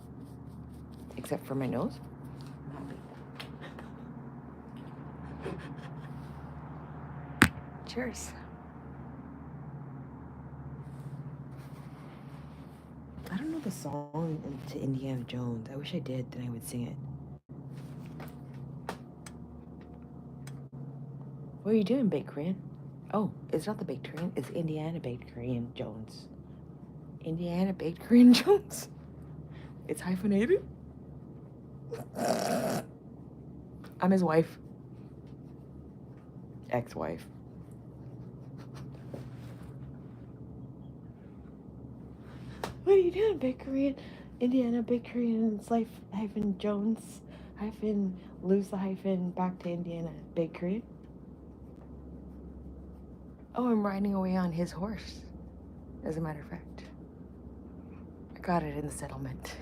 Except for my nose. I'm happy. Cheers. I don't know the song to Indiana Jones. I wish I did, then I would sing it. What are you doing, Baked Korean? Oh, it's not the Baked Korean. It's Indiana Baked Korean Jones. Indiana Baked Korean Jones. It's hyphenated. I'm his wife. Ex-wife. What are you doing, Baked Korean? Indiana Baked Korean life hyphen Jones hyphen lose the hyphen back to Indiana Baked Korean. Oh, I'm riding away on his horse. as a matter of fact. I got it in the settlement.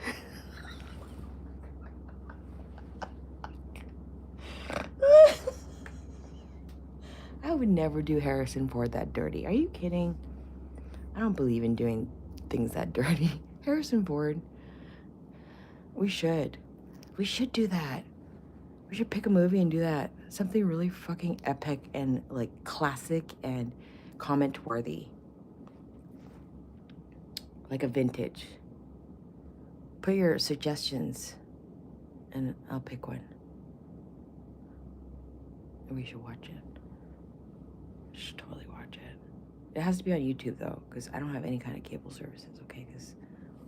I would never do Harrison Ford that dirty. Are you kidding? I don't believe in doing things that dirty. Harrison Ford. We should. We should do that. We should pick a movie and do that. Something really fucking epic and like classic and comment worthy. Like a vintage. Put your suggestions and I'll pick one. And we should watch it. Should totally watch it. It has to be on YouTube though, because I don't have any kind of cable services, okay? Because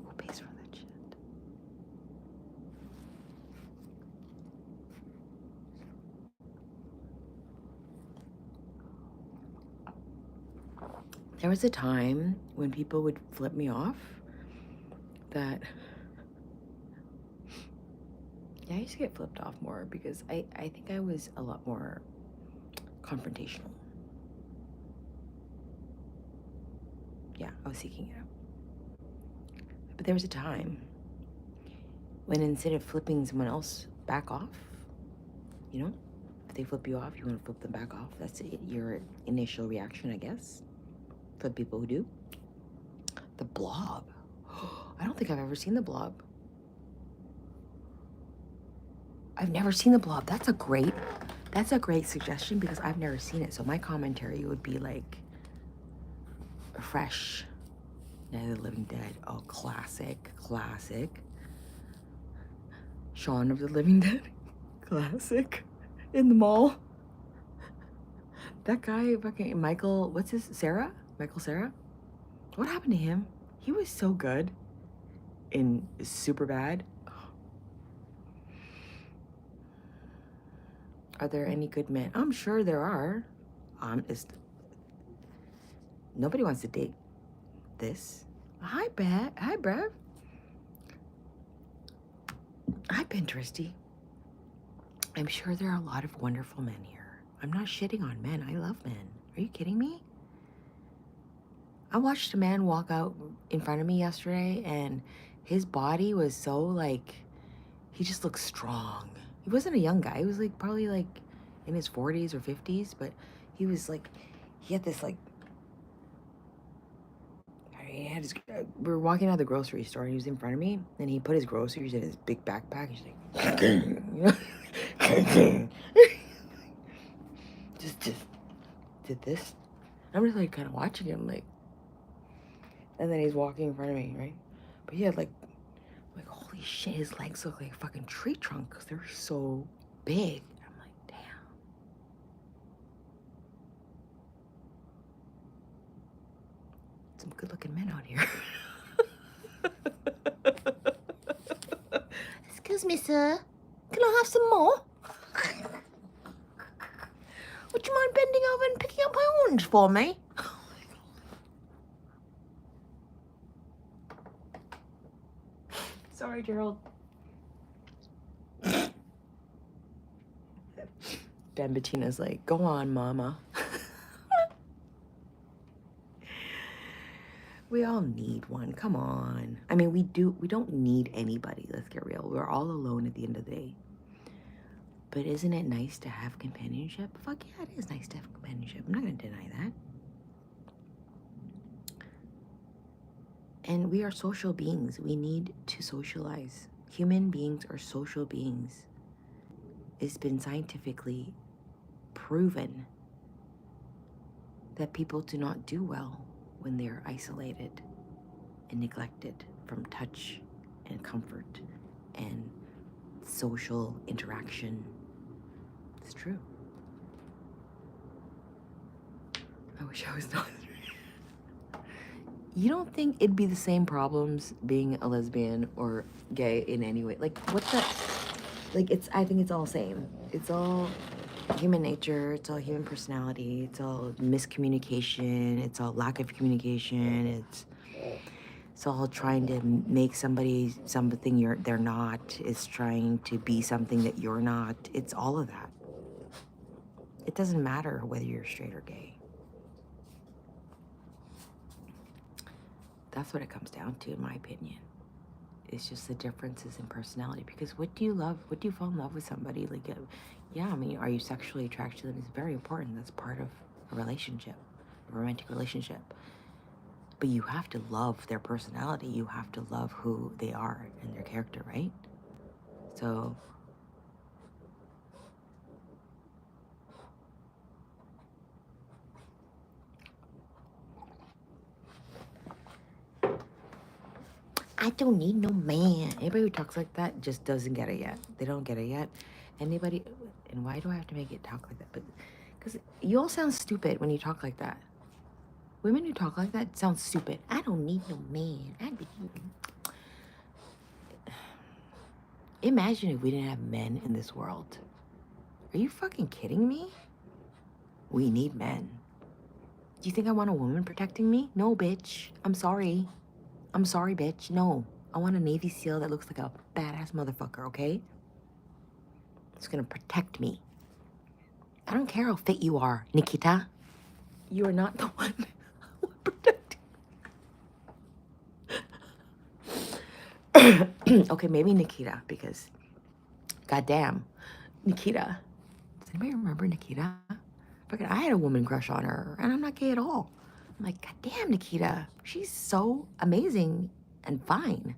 who pays for that shit? There was a time when people would flip me off that, yeah, I used to get flipped off more because I think I was a lot more confrontational. Yeah, I was seeking it out. But there was a time when instead of flipping someone else back off, you know, if they flip you off, you want to flip them back off. That's your initial reaction, I guess. For the people who do. The Blob. I don't think I've ever seen The Blob. I've never seen The Blob. That's a great suggestion because I've never seen it. So my commentary would be like fresh. Night of the Living Dead. Oh, classic. Shaun of the Living Dead. Classic. In the mall. That guy, fucking Michael, what's his, Sarah? Michael Sarah? What happened to him? He was so good in Superbad. Are there any good men? I'm sure there are. Nobody wants to date this. Hi, Bev. Hi, Bev. Hi, Pinteresty. I'm sure there are a lot of wonderful men here. I'm not shitting on men. I love men. Are you kidding me? I watched a man walk out in front of me yesterday and his body was so like, he just looked strong. He wasn't a young guy. He was like probably like in his 40s or 50s, but he was like, he had this like, we were walking out of the grocery store and he was in front of me and he put his groceries in his big backpack. He's like, you know? just did this. I'm just like kind of watching him like, and then he's walking in front of me, right? But he had like holy shit, his legs look like fucking tree trunks. They're so big. I'm like, damn. Some good looking men out here. Excuse me, sir. Can I have some more? Would you mind bending over and picking up my orange for me? Sorry, Gerald. Bambettina's like, go on, mama. We all need one. Come on. I mean, we don't need anybody. Let's get real. We're all alone at the end of the day. But isn't it nice to have companionship? Fuck yeah, it is nice to have companionship. I'm not going to deny that. And we are social beings. We need to socialize. Human beings are social beings. It's been scientifically proven that people do not do well when they're isolated and neglected from touch and comfort and social interaction. It's true. I wish I was not. You don't think it'd be the same problems being a lesbian or gay in any way? Like, what's that? Like, I think it's all same. It's all human nature. It's all human personality. It's all miscommunication. It's all lack of communication. It's all trying to make somebody something they're not. It's trying to be something that you're not. It's all of that. It doesn't matter whether you're straight or gay. That's what it comes down to, in my opinion. It's just the differences in personality. Because what do you love? What do you fall in love with somebody? Like, yeah, I mean, are you sexually attracted to them? It's very important. That's part of a relationship, a romantic relationship. But you have to love their personality. You have to love who they are and their character, right? So I don't need no man. Anybody who talks like that just doesn't get it yet. They don't get it yet. Anybody, and why do I have to make it talk like that? But because you all sound stupid when you talk like that. Women who talk like that sound stupid. I don't need no man. Imagine if we didn't have men in this world. Are you fucking kidding me? We need men. Do you think I want a woman protecting me? No, bitch. I'm sorry. I'm sorry, bitch. No. I want a Navy SEAL that looks like a badass motherfucker, okay? It's gonna protect me. I don't care how fit you are, Nikita. You are not the one protecting. Okay, maybe Nikita, because goddamn, Nikita. Does anybody remember Nikita? Fucking, I had a woman crush on her, and I'm not gay at all. I'm like, goddamn, Nikita. She's so amazing and fine.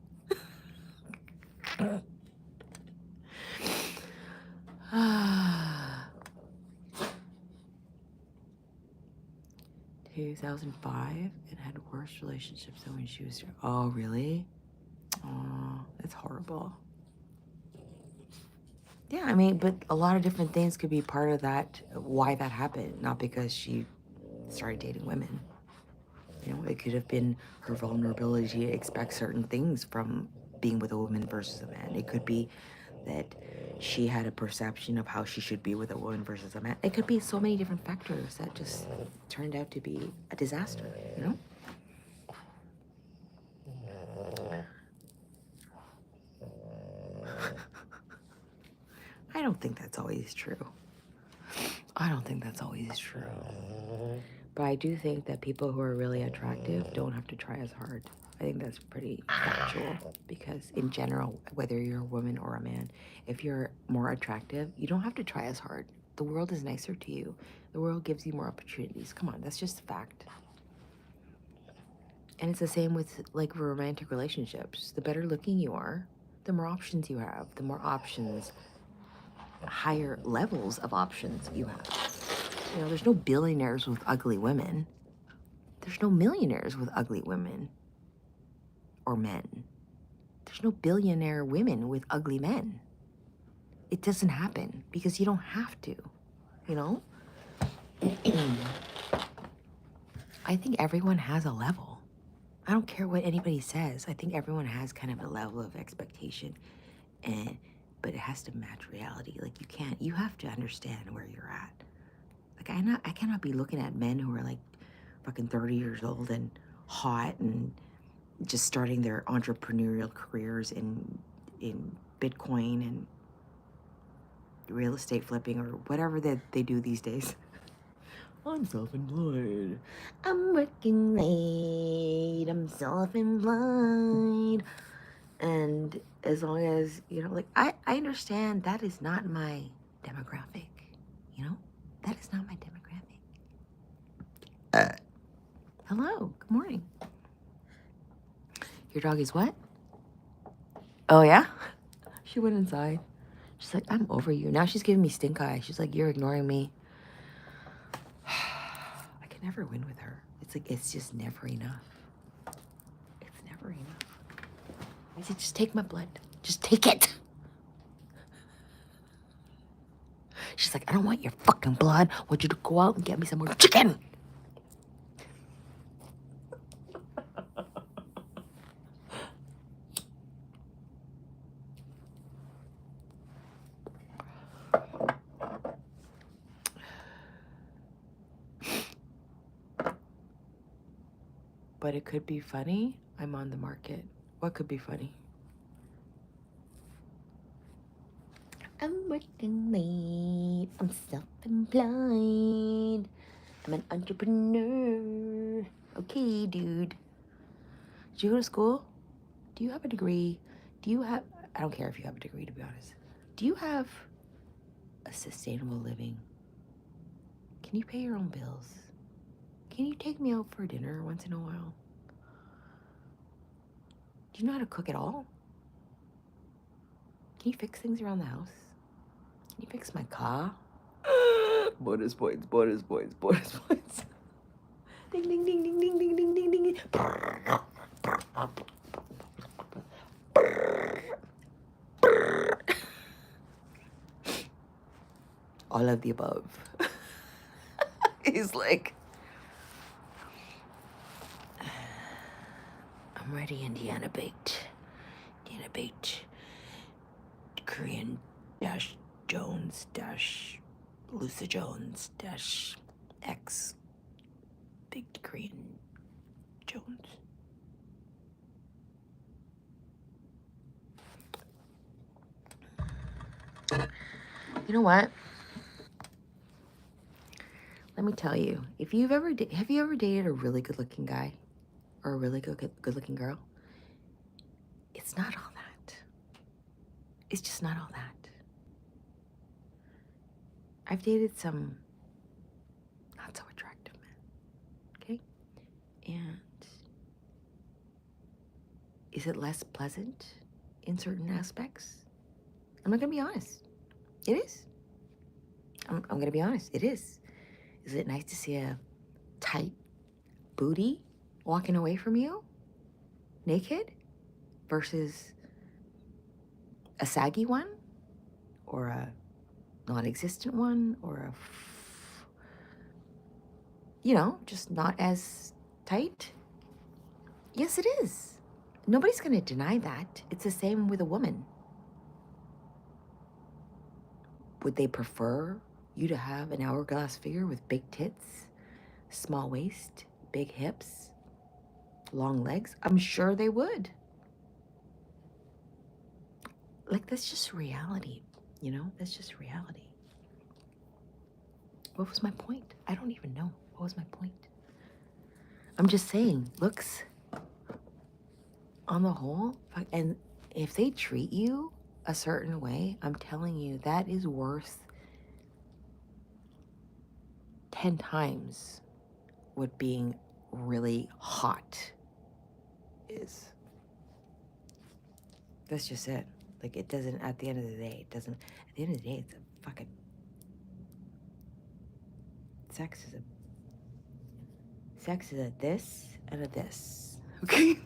2005 and had worse relationships than when she was. Oh, really? Oh, that's horrible. Yeah, I mean, but a lot of different things could be part of that, why that happened. Not because she started dating women. You know, it could have been her vulnerability to expect certain things from being with a woman versus a man. It could be that she had a perception of how she should be with a woman versus a man. It could be so many different factors that just turned out to be a disaster, you know? I don't think that's always true. I don't think that's always true. But I do think that people who are really attractive don't have to try as hard. I think that's pretty factual because in general, whether you're a woman or a man, if you're more attractive, you don't have to try as hard. The world is nicer to you. The world gives you more opportunities. Come on, that's just a fact. And it's the same with like romantic relationships. The better looking you are, the more options you have. The more options, higher levels of options you have. You know, there's no billionaires with ugly women. There's no millionaires with ugly women or men. There's no billionaire women with ugly men. It doesn't happen because you don't have to, you know? I think everyone has a level. I don't care what anybody says. I think everyone has kind of a level of expectation, but it has to match reality. Like you have to understand where you're at. Like I cannot be looking at men who are like fucking 30 years old and hot and just starting their entrepreneurial careers in Bitcoin and real estate flipping or whatever that they do these days. I'm self-employed. I'm working late. I'm self-employed. And as long as, you know, like I understand that is not my demographic, you know? That is not my demographic. Hello, good morning. Your dog is what? Oh, yeah? She went inside. She's like, I'm over you. Now she's giving me stink eye. She's like, you're ignoring me. I can never win with her. It's like, it's just never enough. It's never enough. I said, just take my blood. Just take it. She's like, I don't want your fucking blood. I want you to go out and get me some more chicken. But it could be funny. I'm on the market. What could be funny? I'm working late. I'm self-employed. I'm an entrepreneur. Okay, dude. Did you go to school? Do you have a degree? Do you have, I don't care if you have a degree, to be honest. Do you have a sustainable living? Can you pay your own bills? Can you take me out for dinner once in a while? Do you know how to cook at all? Can you fix things around the house? Can you fix my car? Bonus points, bonus points, bonus points. Ding, ding, ding, ding, ding, ding, ding, ding, ding. All of the above. He's like, I'm ready, Indiana baked. Indiana baked. Korean dash Jones dash Lucia Jones dash X baked Korean Jones. You know what? Let me tell you, if you've ever have you ever dated a really good-looking guy or a really good-looking girl? It's not all that. It's just not all that. I've dated some not so attractive men, okay? And is it less pleasant in certain aspects? I'm not gonna be honest. It is. I'm gonna be honest. It is. Is it nice to see a tight booty walking away from you, naked, versus a saggy one, or a non-existent one, or just not as tight? Yes, it is. Nobody's gonna deny that. It's the same with a woman. Would they prefer you to have an hourglass figure with big tits, small waist, big hips, long legs? I'm sure they would. Like, that's just reality, That's just reality. What was my point? I don't even know. What was my point? I'm just saying, looks on the whole, and if they treat you a certain way, I'm telling you, that is worth 10 times what being really hot is. That's just it. Like, it doesn't, at the end of the day, at the end of the day, it's a fucking, sex is a this and a this, okay?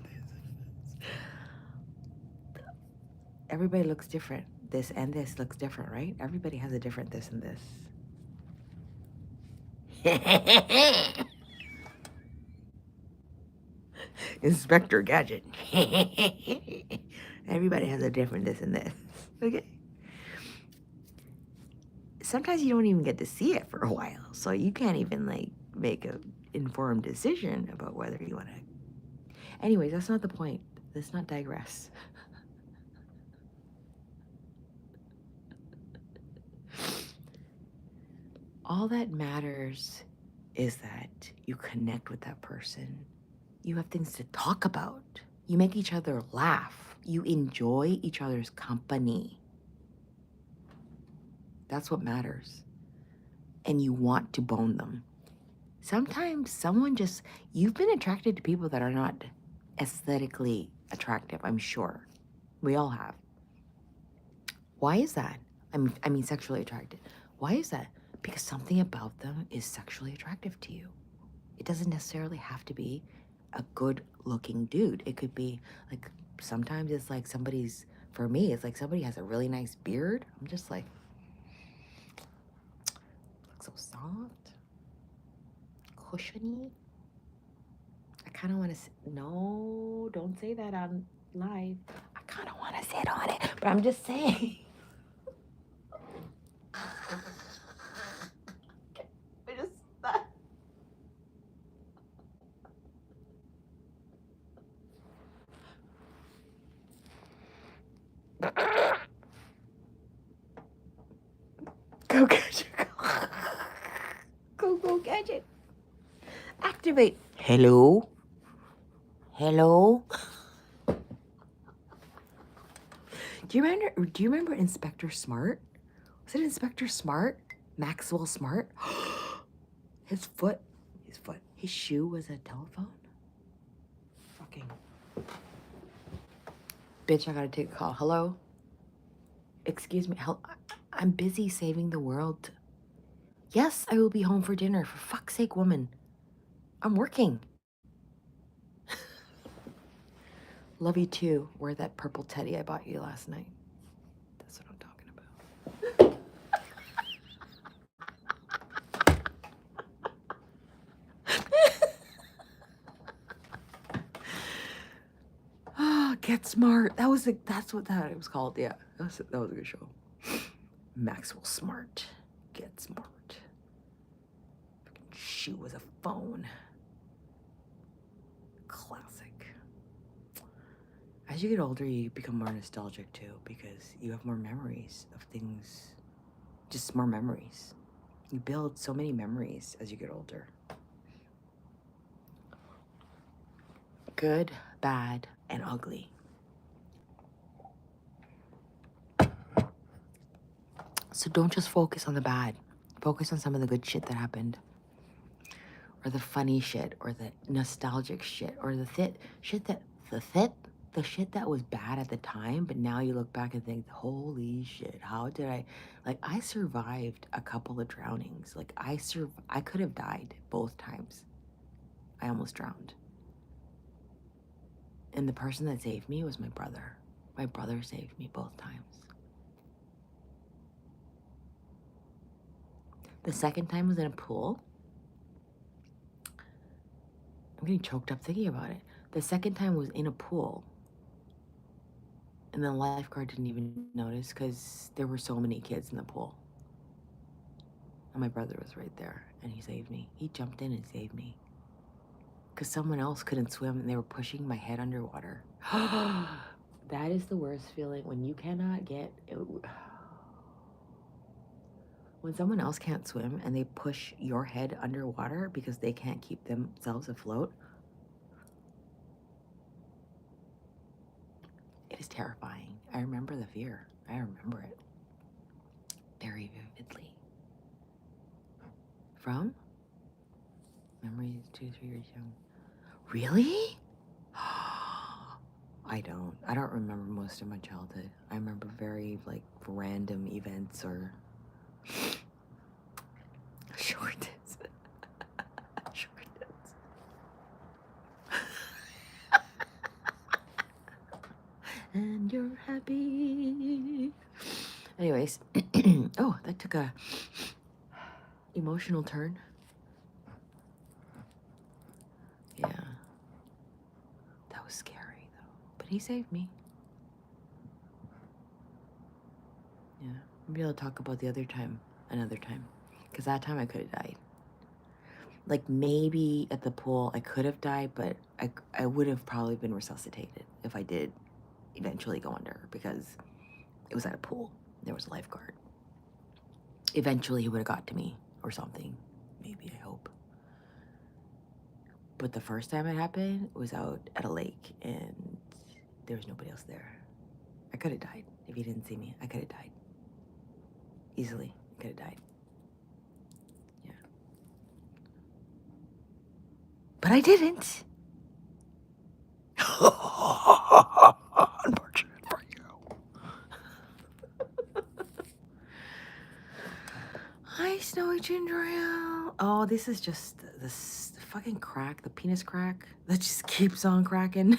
Everybody looks different. This and this looks different, right? Everybody has a different this and this. Inspector Gadget. Everybody has a different this and this, okay? Sometimes you don't even get to see it for a while, so you can't even, make a informed decision about whether you want to. Anyways, that's not the point. Let's not digress. All that matters is that you connect with that person. You have things to talk about. You make each other laugh. You enjoy each other's company. That's what matters. And you want to bone them. Sometimes you've been attracted to people that are not aesthetically attractive, I'm sure. We all have. Why is that? I mean sexually attracted. Why is that? Because something about them is sexually attractive to you. It doesn't necessarily have to be a good looking dude. It could be sometimes it's for me, it's like somebody has a really nice beard. I'm just like, looks so soft, cushiony. I kind of want to, no, don't say that on live. I kind of want to sit on it, but I'm just saying. Go catch it. Go catch it. Activate. Hello. Hello? Do you remember Inspector Smart? Was it Inspector Smart? Maxwell Smart? His shoe was a telephone? Fucking bitch, I gotta take a call. Hello? Excuse me. I'm busy saving the world. Yes, I will be home for dinner. For fuck's sake, woman. I'm working. Love you too. Wear that purple teddy I bought you last night. That's what I'm talking about. Ah, Get Smart. That's what that it was called. Yeah, that was a good show. Maxwell Smart. Get Smart. Fucking shoe was a phone. Classic. As you get older, you become more nostalgic too because you have more memories of things. Just more memories. You build so many memories as you get older. Good, bad, and ugly. So don't just focus on the bad. Focus on some of the good shit that happened. Or the funny shit, or the nostalgic shit, or the shit that was bad at the time, but now you look back and think, holy shit, how did I survived a couple of drownings. Like I could have died both times. I almost drowned. And the person that saved me was my brother. My brother saved me both times. The second time was in a pool. I'm getting choked up thinking about it. The second time was in a pool. And the lifeguard didn't even notice because there were so many kids in the pool. And my brother was right there and he saved me. He jumped in and saved me. Because someone else couldn't swim and they were pushing my head underwater. That is the worst feeling when you cannot get... When someone else can't swim and they push your head underwater because they can't keep themselves afloat, it is terrifying. I remember the fear. I remember it very vividly. From memories 2-3 years young. Really? I don't remember most of my childhood. I remember very random events or short and you're happy. Anyways, oh, that took a emotional turn. Yeah. That was scary though. But he saved me. Yeah. Maybe I'll talk about the other time another time. Because that time I could have died. Like maybe at the pool I could have died, but I would have probably been resuscitated if I did eventually go under because it was at a pool. There was a lifeguard. Eventually he would have got to me or something. Maybe, I hope. But the first time it happened was out at a lake and there was nobody else there. I could have died if he didn't see me. I could have died. Easily. I could have died. Yeah. But I didn't. Unfortunate for you. Hi, Snowy Ginger Ale. Oh, this is just this fucking crack, the penis crack that just keeps on cracking.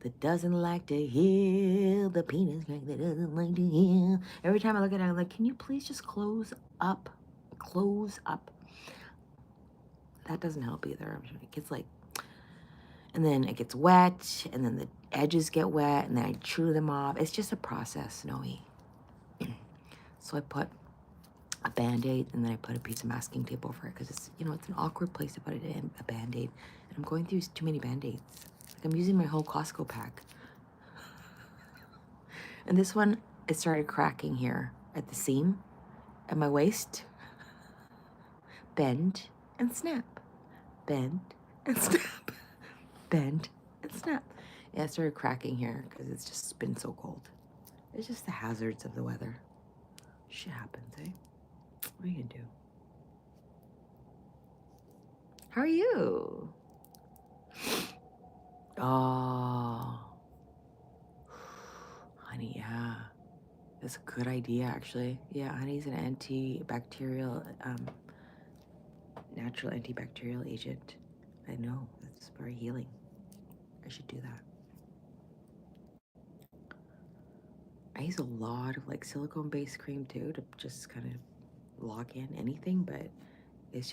That doesn't like to heal, the penis crack that doesn't like to heal. Every time I look at it, I'm like, can you please just close up? Close up. That doesn't help either. It gets and then it gets wet, and then the edges get wet, and then I chew them off. It's just a process, Snowy. So I put a Band-Aid, and then I put a piece of masking tape over it, because it's, it's an awkward place to put it in, a Band-Aid. And I'm going through too many Band-Aids. I'm using my whole Costco pack. And this one, it started cracking here at the seam, at my waist. Bend and snap. Bend and snap. bend and snap. Yeah, it started cracking here because it's just been so cold. It's just the hazards of the weather. Shit happens, eh? What are you gonna do? How are you? Oh, honey, yeah. That's a good idea, actually. Yeah, honey's an antibacterial, natural antibacterial agent. I know, that's very healing. I should do that. I use a lot of like silicone-based cream too to just kind of lock in anything, but it's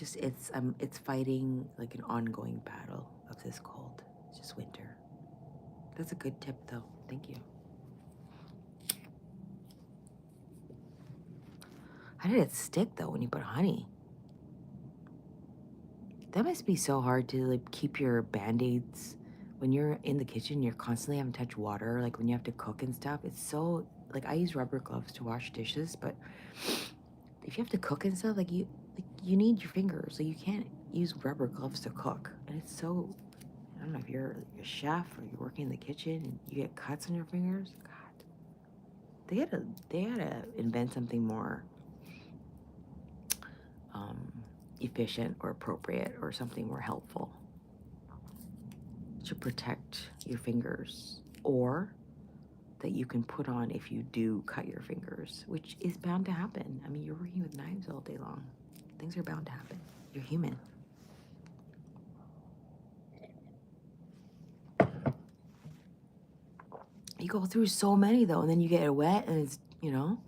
fighting like an ongoing battle of this cold. It's just winter. That's a good tip though. Thank you. How did it stick though when you put honey? That must be so hard to like keep your band-aids when you're in the kitchen. You're constantly having to touch water, like when you have to cook and stuff. It's so like I use rubber gloves to wash dishes, but if you have to cook and stuff, like you need your fingers, so you can't use rubber gloves to cook. And it's so, I don't know if you're a chef or you're working in the kitchen and you get cuts on your fingers. God, they had to invent something more efficient or appropriate or something more helpful to protect your fingers, or that you can put on if you do cut your fingers, which is bound to happen. I mean, you're working with knives all day long. Things are bound to happen. You're human. You go through so many though, and then you get it wet, and it's, you know,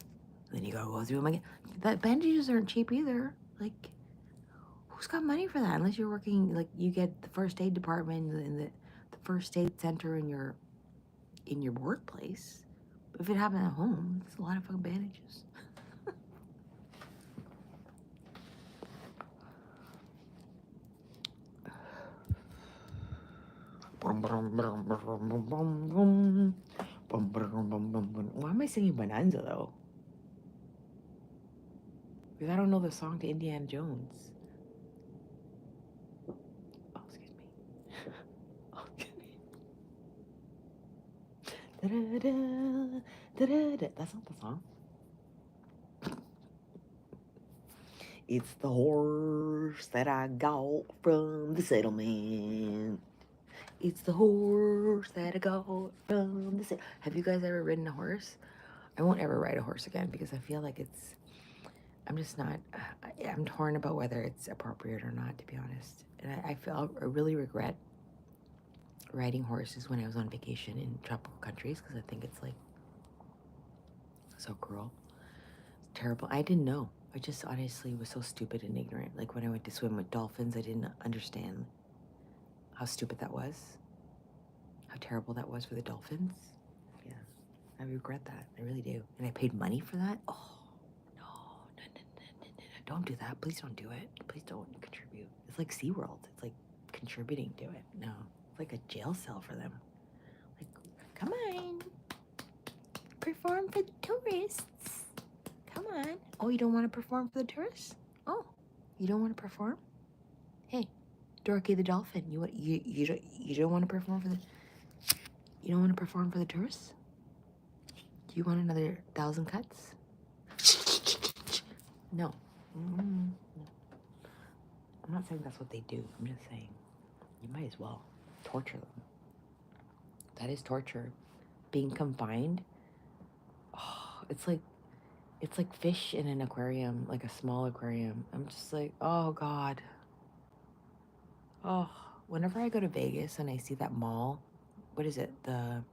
then you gotta go through them again. That bandages aren't cheap either. Like, who's got money for that? Unless you're working, like, you get the first aid department in the first aid center in your workplace. If it happened at home, it's a lot of fucking bandages. Why am I singing Bonanza though? Because I don't know the song to Indiana Jones. Oh, excuse me. Oh, excuse me. That's not the song. It's the horse that I got from the settlement. It's the horse that I got from the settlement. Have you guys ever ridden a horse? I won't ever ride a horse again because I feel like I'm just not, I'm torn about whether it's appropriate or not, to be honest. And I really regret riding horses when I was on vacation in tropical countries because I think it's like so cruel. It's terrible. I didn't know. I just honestly was so stupid and ignorant. Like when I went to swim with dolphins, I didn't understand how stupid that was, how terrible that was for the dolphins. Yeah, I regret that. I really do. And I paid money for that. Oh, no. Don't do that. Please don't do it. Please don't contribute. It's like SeaWorld. It's like contributing to it. No, it's like a jail cell for them. Like, come on, perform for the tourists. Come on. Oh, you don't want to perform for the tourists? Oh, you don't want to perform? Hey, Dorothy the dolphin, you don't want to perform for the tourists? Do you want another 1,000 cuts? No. No. I'm not saying that's what they do. I'm just saying you might as well torture them. That is torture. Being confined. Oh, it's like fish in an aquarium, like a small aquarium. I'm just like, oh God. Oh, whenever I go to Vegas and I see that mall, what is it? I'm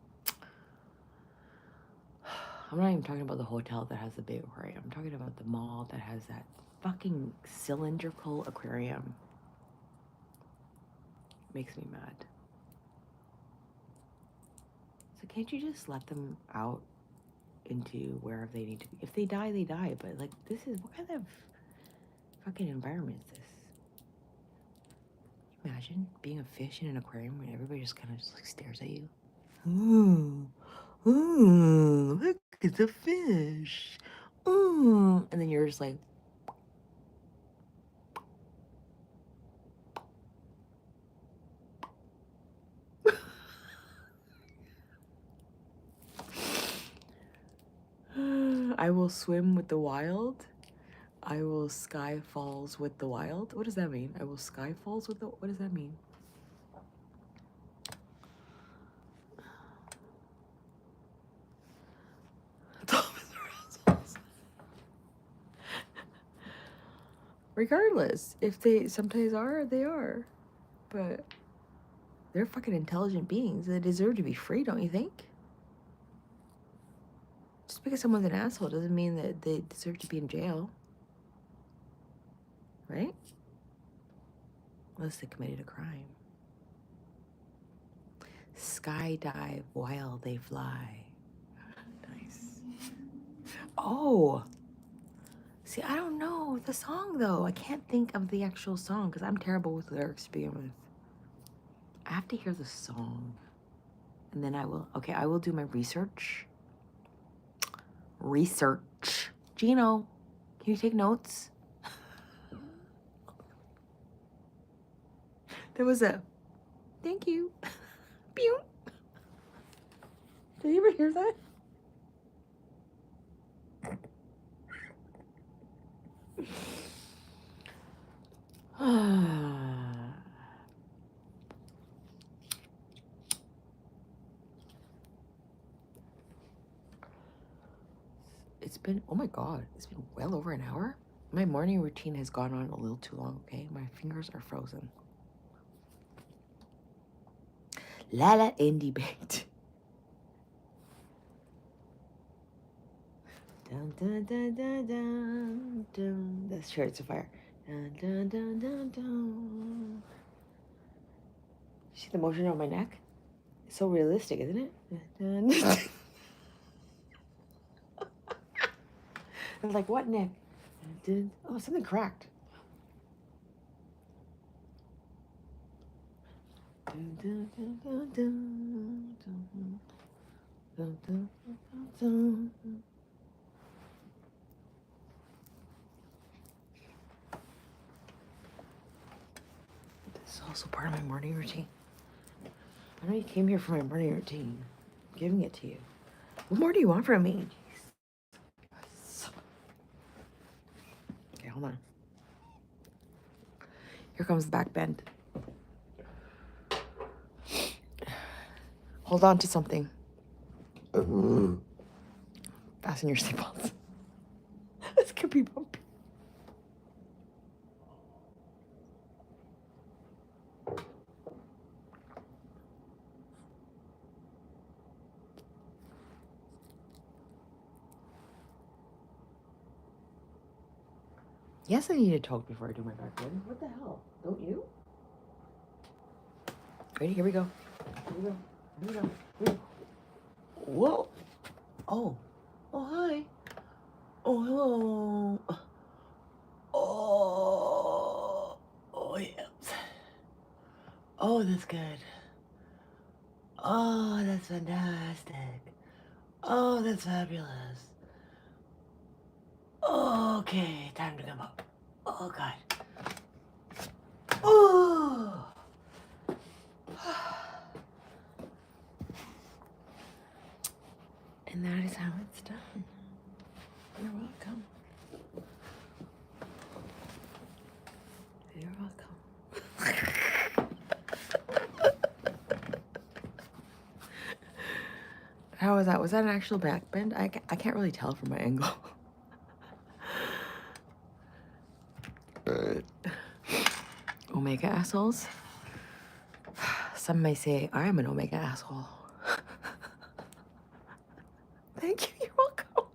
not even talking about the hotel that has the big aquarium. I'm talking about the mall that has that fucking cylindrical aquarium. Makes me mad. So can't you just let them out into wherever they need to be? If they die, they die. But like, what kind of fucking environment is this? Imagine being a fish in an aquarium where everybody just kind of just like stares at you. Ooh, look at the fish. Ooh, and then you're just like, I will swim with the wild. I will sky falls with the wild. What does that mean? I will sky falls with the, what does that mean? Regardless, if they sometimes are, they are. But they're fucking intelligent beings. They deserve to be free, don't you think? Just because someone's an asshole doesn't mean that they deserve to be in jail. Right? Unless they committed a crime. Skydive while they fly. Nice. Oh! See, I don't know the song, though. I can't think of the actual song because I'm terrible with lyrics to begin with. I have to hear the song. And then I will... Okay, I will do my research. Research. Gino, can you take notes? There was a... Thank you. Pew. Did you ever hear that? It's been, oh my God, it's been well over an hour. My morning routine has gone on a little too long, okay? My fingers are frozen. Lala indie baked. Dun, dun, dun, dun, dun, dun. That's Chariots of Fire. Dun, dun, dun, dun, dun. See the motion on my neck? It's so realistic, isn't it? Dun, dun, dun. I was like, what neck? Dun, dun. Oh, something cracked. Dun, dun, dun, dun, dun, dun, dun, dun, dun, dun. This is also part of my morning routine. I know you came here for my morning routine. I'm giving it to you. What more do you want from me? Jeez. Okay, hold on. Here comes the back bend. Hold on to something. Fasten your seatbelts. This could be bumpy. Yes, I need to talk before I do my back bend. What the hell? Don't you? Ready? Here we go. Here we go. Here we go. Here we go. Whoa. Oh. Oh, hi. Oh, hello. Oh. Oh, yes. Oh, that's good. Oh, that's fantastic. Oh, that's fabulous. Okay, time to come up. Oh, God. Oh. And that is how it's done. You're welcome. You're welcome. How was that? Was that an actual back bend? I can't really tell from my angle. Omega assholes. Some may say I am an omega asshole. Thank you. You're welcome.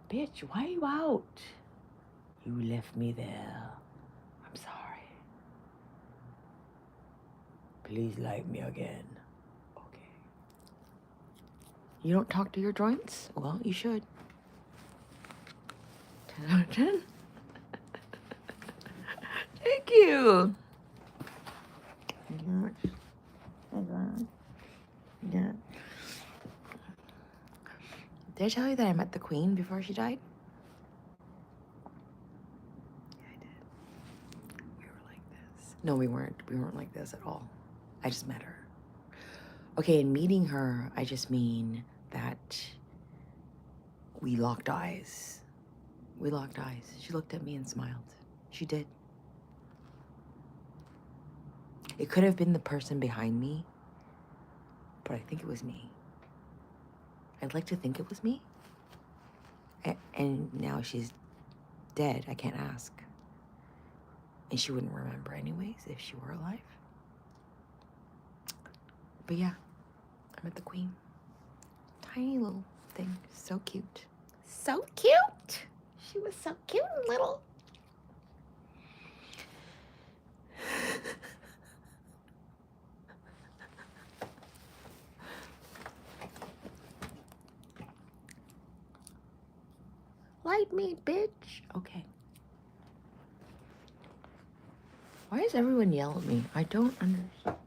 Bitch, why are you out? You left me there. I'm sorry. Please like me again. Okay. You don't talk to your joints? Well, you should. 10 out of 10. Thank you. Thank you very much. Yeah. Did I tell you that I met the Queen before she died? No, we weren't. We weren't like this at all. I just met her. Okay, in meeting her, I just mean that we locked eyes. We locked eyes. She looked at me and smiled. She did. It could have been the person behind me, but I think it was me. I'd like to think it was me. And now she's dead. I can't ask. And she wouldn't remember anyways if she were alive. But yeah, I met the queen. Tiny little thing. So cute. So cute. She was so cute and little. Light me, bitch. Okay. Why does everyone yell at me? I don't understand.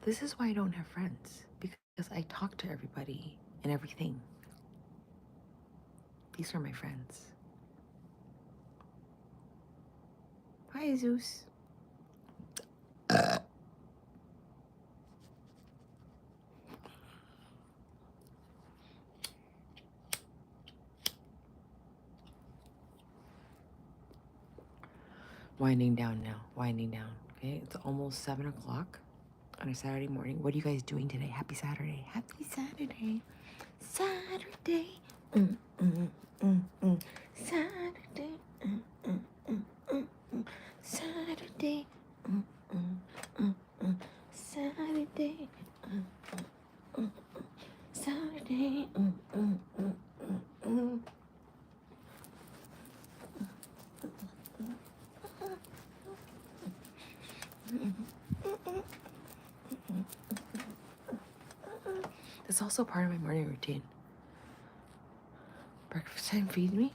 This is why I don't have friends. Because I talk to everybody and everything. These are my friends. Hi, Zeus. Winding down now. Winding down. Okay, it's almost 7 o'clock on a Saturday morning. What are you guys doing today? Happy Saturday. Happy Saturday. Saturday. Saturday. Saturday. Saturday. Saturday. That's also part of my morning routine. Breakfast time, feed me.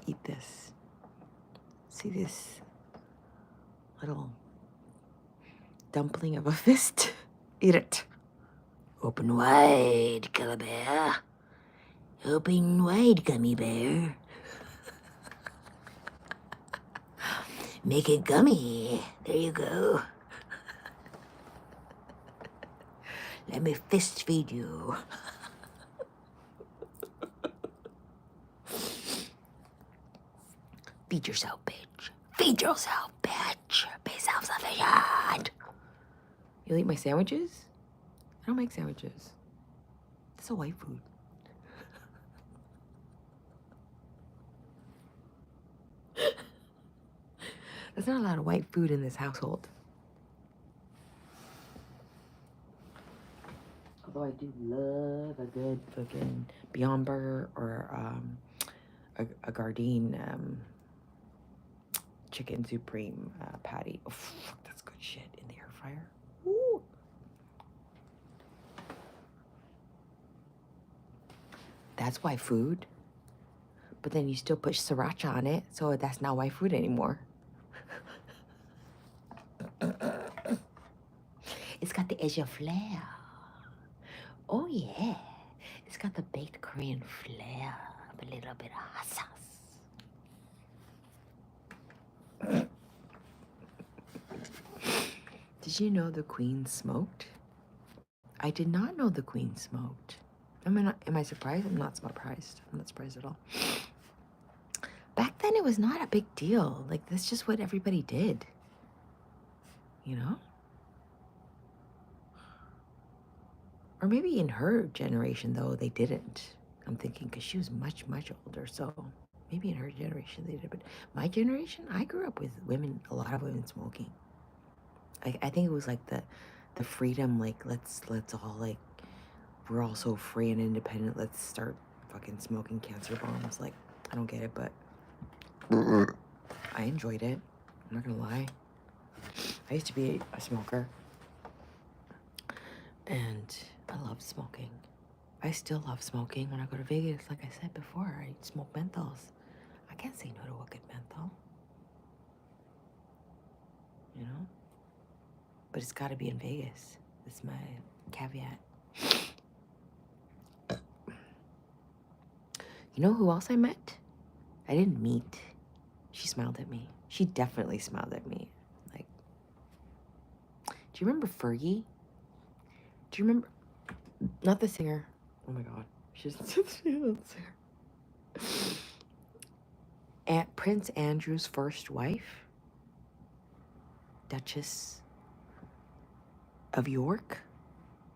Eat this. See this little dumpling of a fist? Eat it. Open wide, gummy bear. Open wide, gummy bear. Make it gummy. There you go. Let me fist feed you. Feed yourself, bitch. Feed yourself, bitch. Be self-sufficient. You'll eat my sandwiches? I don't make sandwiches. That's a white food. There's not a lot of white food in this household. Although I do love a good fucking Beyond Burger or a Gardein chicken supreme patty. Oh, fuck, that's good shit in the air fryer. Ooh. That's white food. But then you still put sriracha on it, so that's not white food anymore. It's got the Asia flair. Oh yeah. It's got the baked Korean flair of a little bit of hot sauce. Did you know the queen smoked? I did not know the queen smoked. Am I surprised? I'm not surprised. I'm not surprised at all. Back then, it was not a big deal. Like, that's just what everybody did. You know? Or maybe in her generation, though, they didn't. I'm thinking because she was much, much older. So maybe in her generation they did. But my generation, I grew up with women, a lot of women smoking. I think it was like the freedom, like, let's all, like, we're all so free and independent. Let's start fucking smoking cancer bombs. Like, I don't get it, but I enjoyed it. I'm not gonna lie. I used to be a smoker. And I love smoking. I still love smoking. When I go to Vegas, like I said before, I smoke menthols. I can't say no to a good menthol. You know? But it's gotta be in Vegas. That's my caveat. You know who else I met? I didn't meet. She smiled at me. She definitely smiled at me. Like, do you remember Fergie? Do you remember? Not the singer. Oh my God. She's not the singer. Aunt Prince Andrew's first wife, Duchess of York,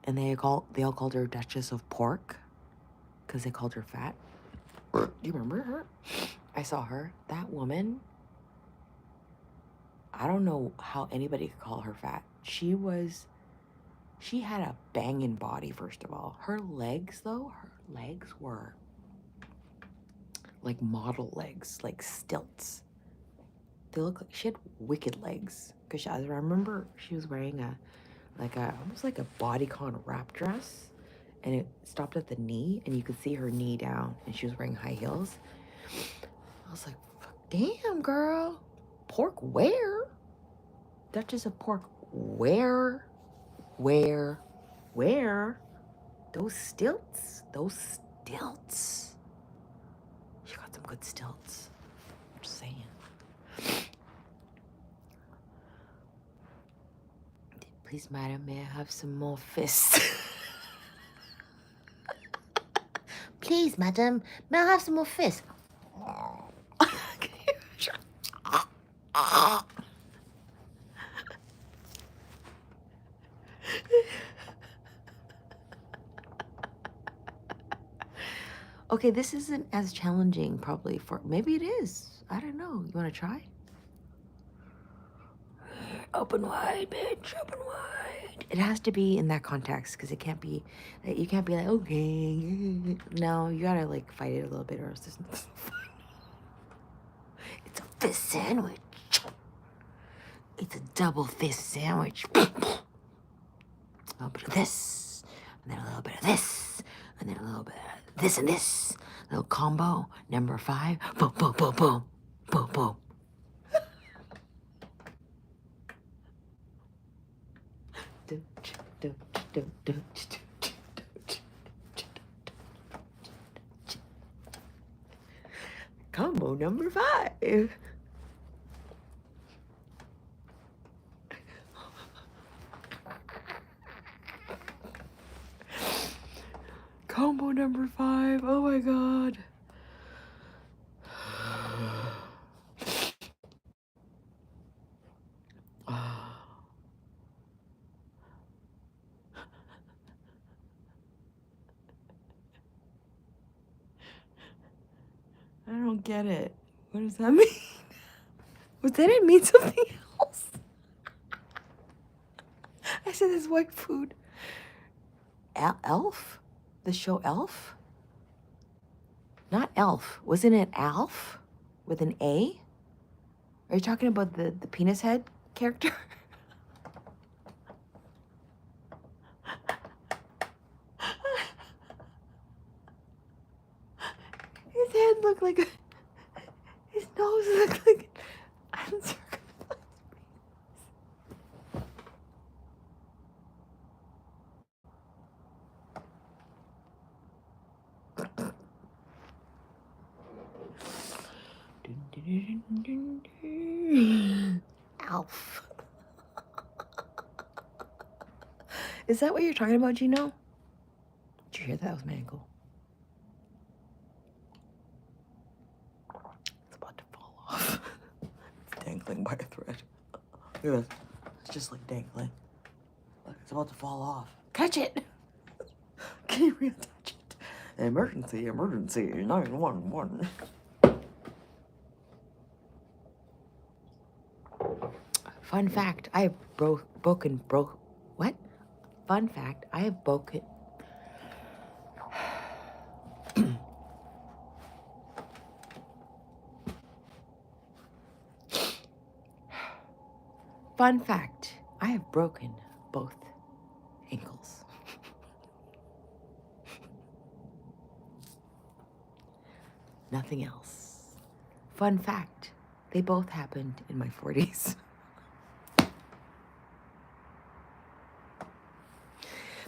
and they all called her Duchess of Pork because they called her fat. Do you remember her? I saw her. That woman, I don't know how anybody could call her fat. She had a banging body, first of all. Her legs, though, were like model legs, like stilts. They look like she had wicked legs. Because I remember she was wearing almost like a bodycon wrap dress. And it stopped at the knee, and you could see her knee down, and she was wearing high heels. I was like, damn, girl. Pork where? Duchess of Pork where? Those stilts. She got some good stilts. I'm just saying. Please, madam, may I have some more fists? Please, madam, may I have some more fists? Okay, this isn't as challenging probably maybe it is. I don't know. You want to try? Open wide, bitch, open wide. It has to be in that context because you can't be like, okay. No, you gotta like fight it a little bit or else it's not fun. It's a fist sandwich. It's a double fist sandwich. A little bit of this, and then a little bit of this, and then a little bit of this and this. Little combo, number 5. Boom, boom, boom, boom. Boom, boom. Combo number 5. Combo number 5. Oh my God. I don't get it. What does that mean? Was that it mean something else? I said this white food. Elf? The show Elf? Not Elf. Wasn't it Alf? With an A? Are you talking about the penis head character? His head looked like his nose looked like an uncircumcised penis. Alf. Is that what you're talking about, Gino? Did you hear that? That was my ankle. It's about to fall off. It's dangling by a thread. Look at this. It's just like dangling. Look, it's about to fall off. Catch it! Can you reattach it? Emergency, 911. Fun fact, I have what? Fun fact, I have broken. Fun fact, I have broken both ankles. Nothing else. Fun fact, they both happened in my 40s.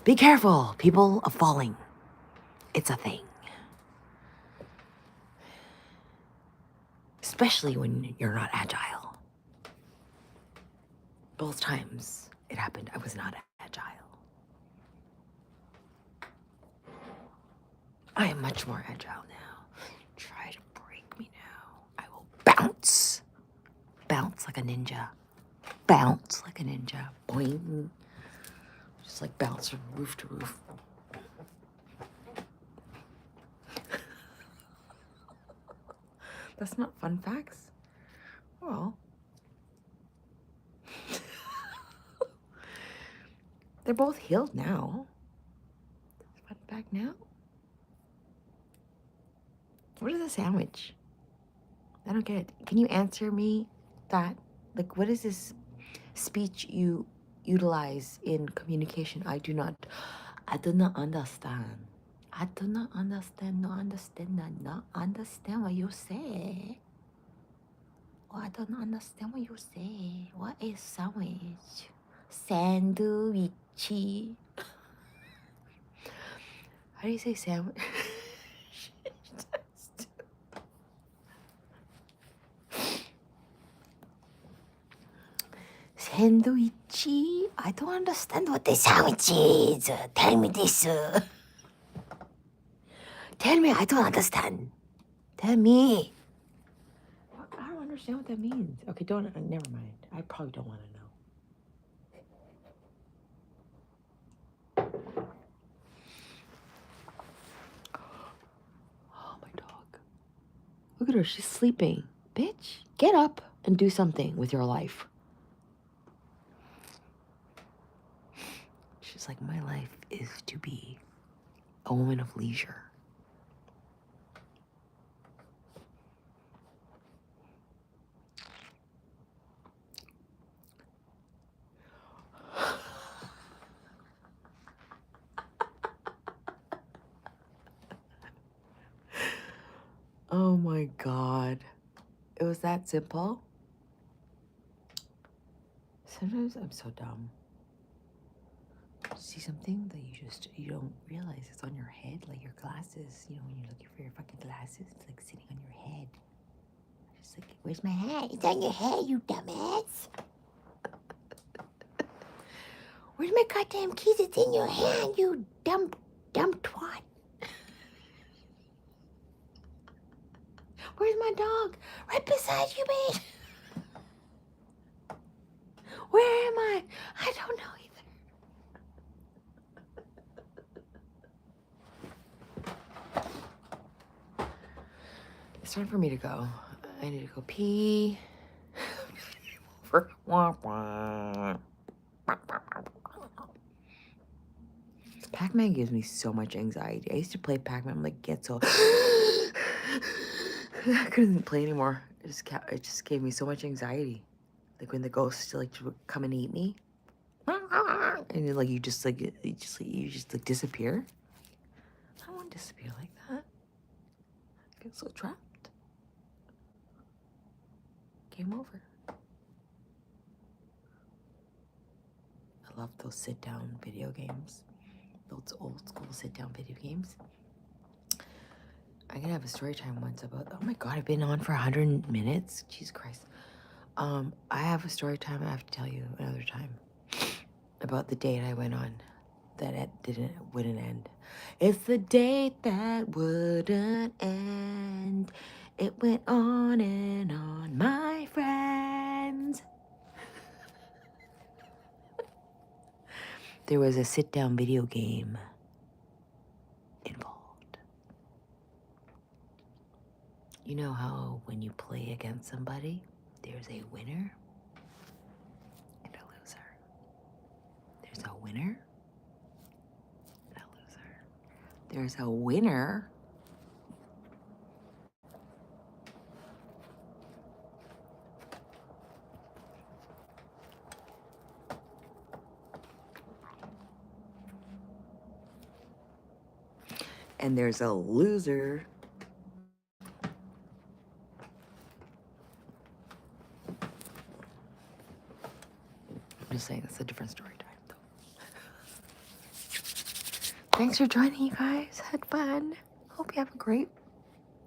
Be careful, people, of falling. It's a thing. especially when you're not agile. Both times it happened, I was not agile. I am much more agile now. Try to break me now. I will bounce. Bounce like a ninja. Bounce like a ninja. Boing. Just like bounce from roof to roof. That's not fun facts. Well, they're both healed now. Fun fact now? What is a sandwich? I don't get it. Can you answer me that? Like, what is this speech you utilize in communication? I do not understand. I do not understand, not understand what you say. Oh, I don't understand what you say. What is sandwich? Sandwich. How do you say sandwich? Sandwich? I don't understand what the sandwich is. Tell me this. Tell me, I don't understand. Tell me. I don't understand what that means. Okay, never mind. I probably don't want to know. Oh, my dog. Look at her, she's sleeping. Bitch, get up and do something with your life. She's like, my life is to be a woman of leisure. Oh my God. It was that simple? Sometimes I'm so dumb. See something that you don't realize it's on your head, like your glasses. You know, when you're looking for your fucking glasses, it's like sitting on your head. Just like, where's my hat? It's on your head, you dumbass. Where's my goddamn keys? It's in your hand, you dumb twat. Where's my dog? Right beside you, babe. Where am I? I don't know either. It's time for me to go. I need to go pee. Pac-Man gives me so much anxiety. I used to play Pac-Man. I'm like, get so... I couldn't play anymore. It just gave me so much anxiety. Like when the ghosts like would come and eat me. And then, like you just disappear. I don't want to disappear like that. I feel so trapped. Game over. I love those sit-down video games. Those old school sit-down video games. I'm gonna have a story time once about, oh my God, I've been on for 100 minutes. Jesus Christ. I have a story time I have to tell you another time about the date I went on that it wouldn't end. It's the date that wouldn't end. It went on and on, my friends. There was a sit-down video game involved. You know how when you play against somebody, there's a winner and a loser. There's a winner and a loser. There's a winner and there's a loser. I'm just saying, it's a different story time, though. Thanks for joining, you guys. Had fun. Hope you have a great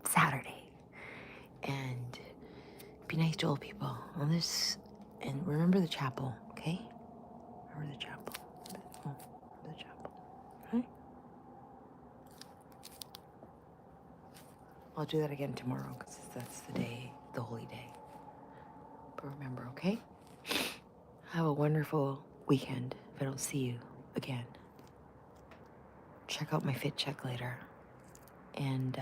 Saturday. And to old people on this, and remember the chapel, okay? Remember the chapel. Remember the chapel, okay? I'll do that again tomorrow because that's the day, the holy day. But remember, okay? Have a wonderful weekend if I don't see you again. Check out my fit check later. And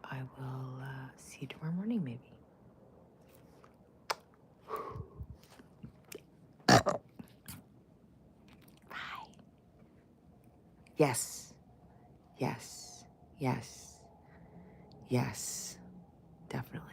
I will see you tomorrow morning, maybe. Bye. Yes. Yes. Yes. Yes. Definitely.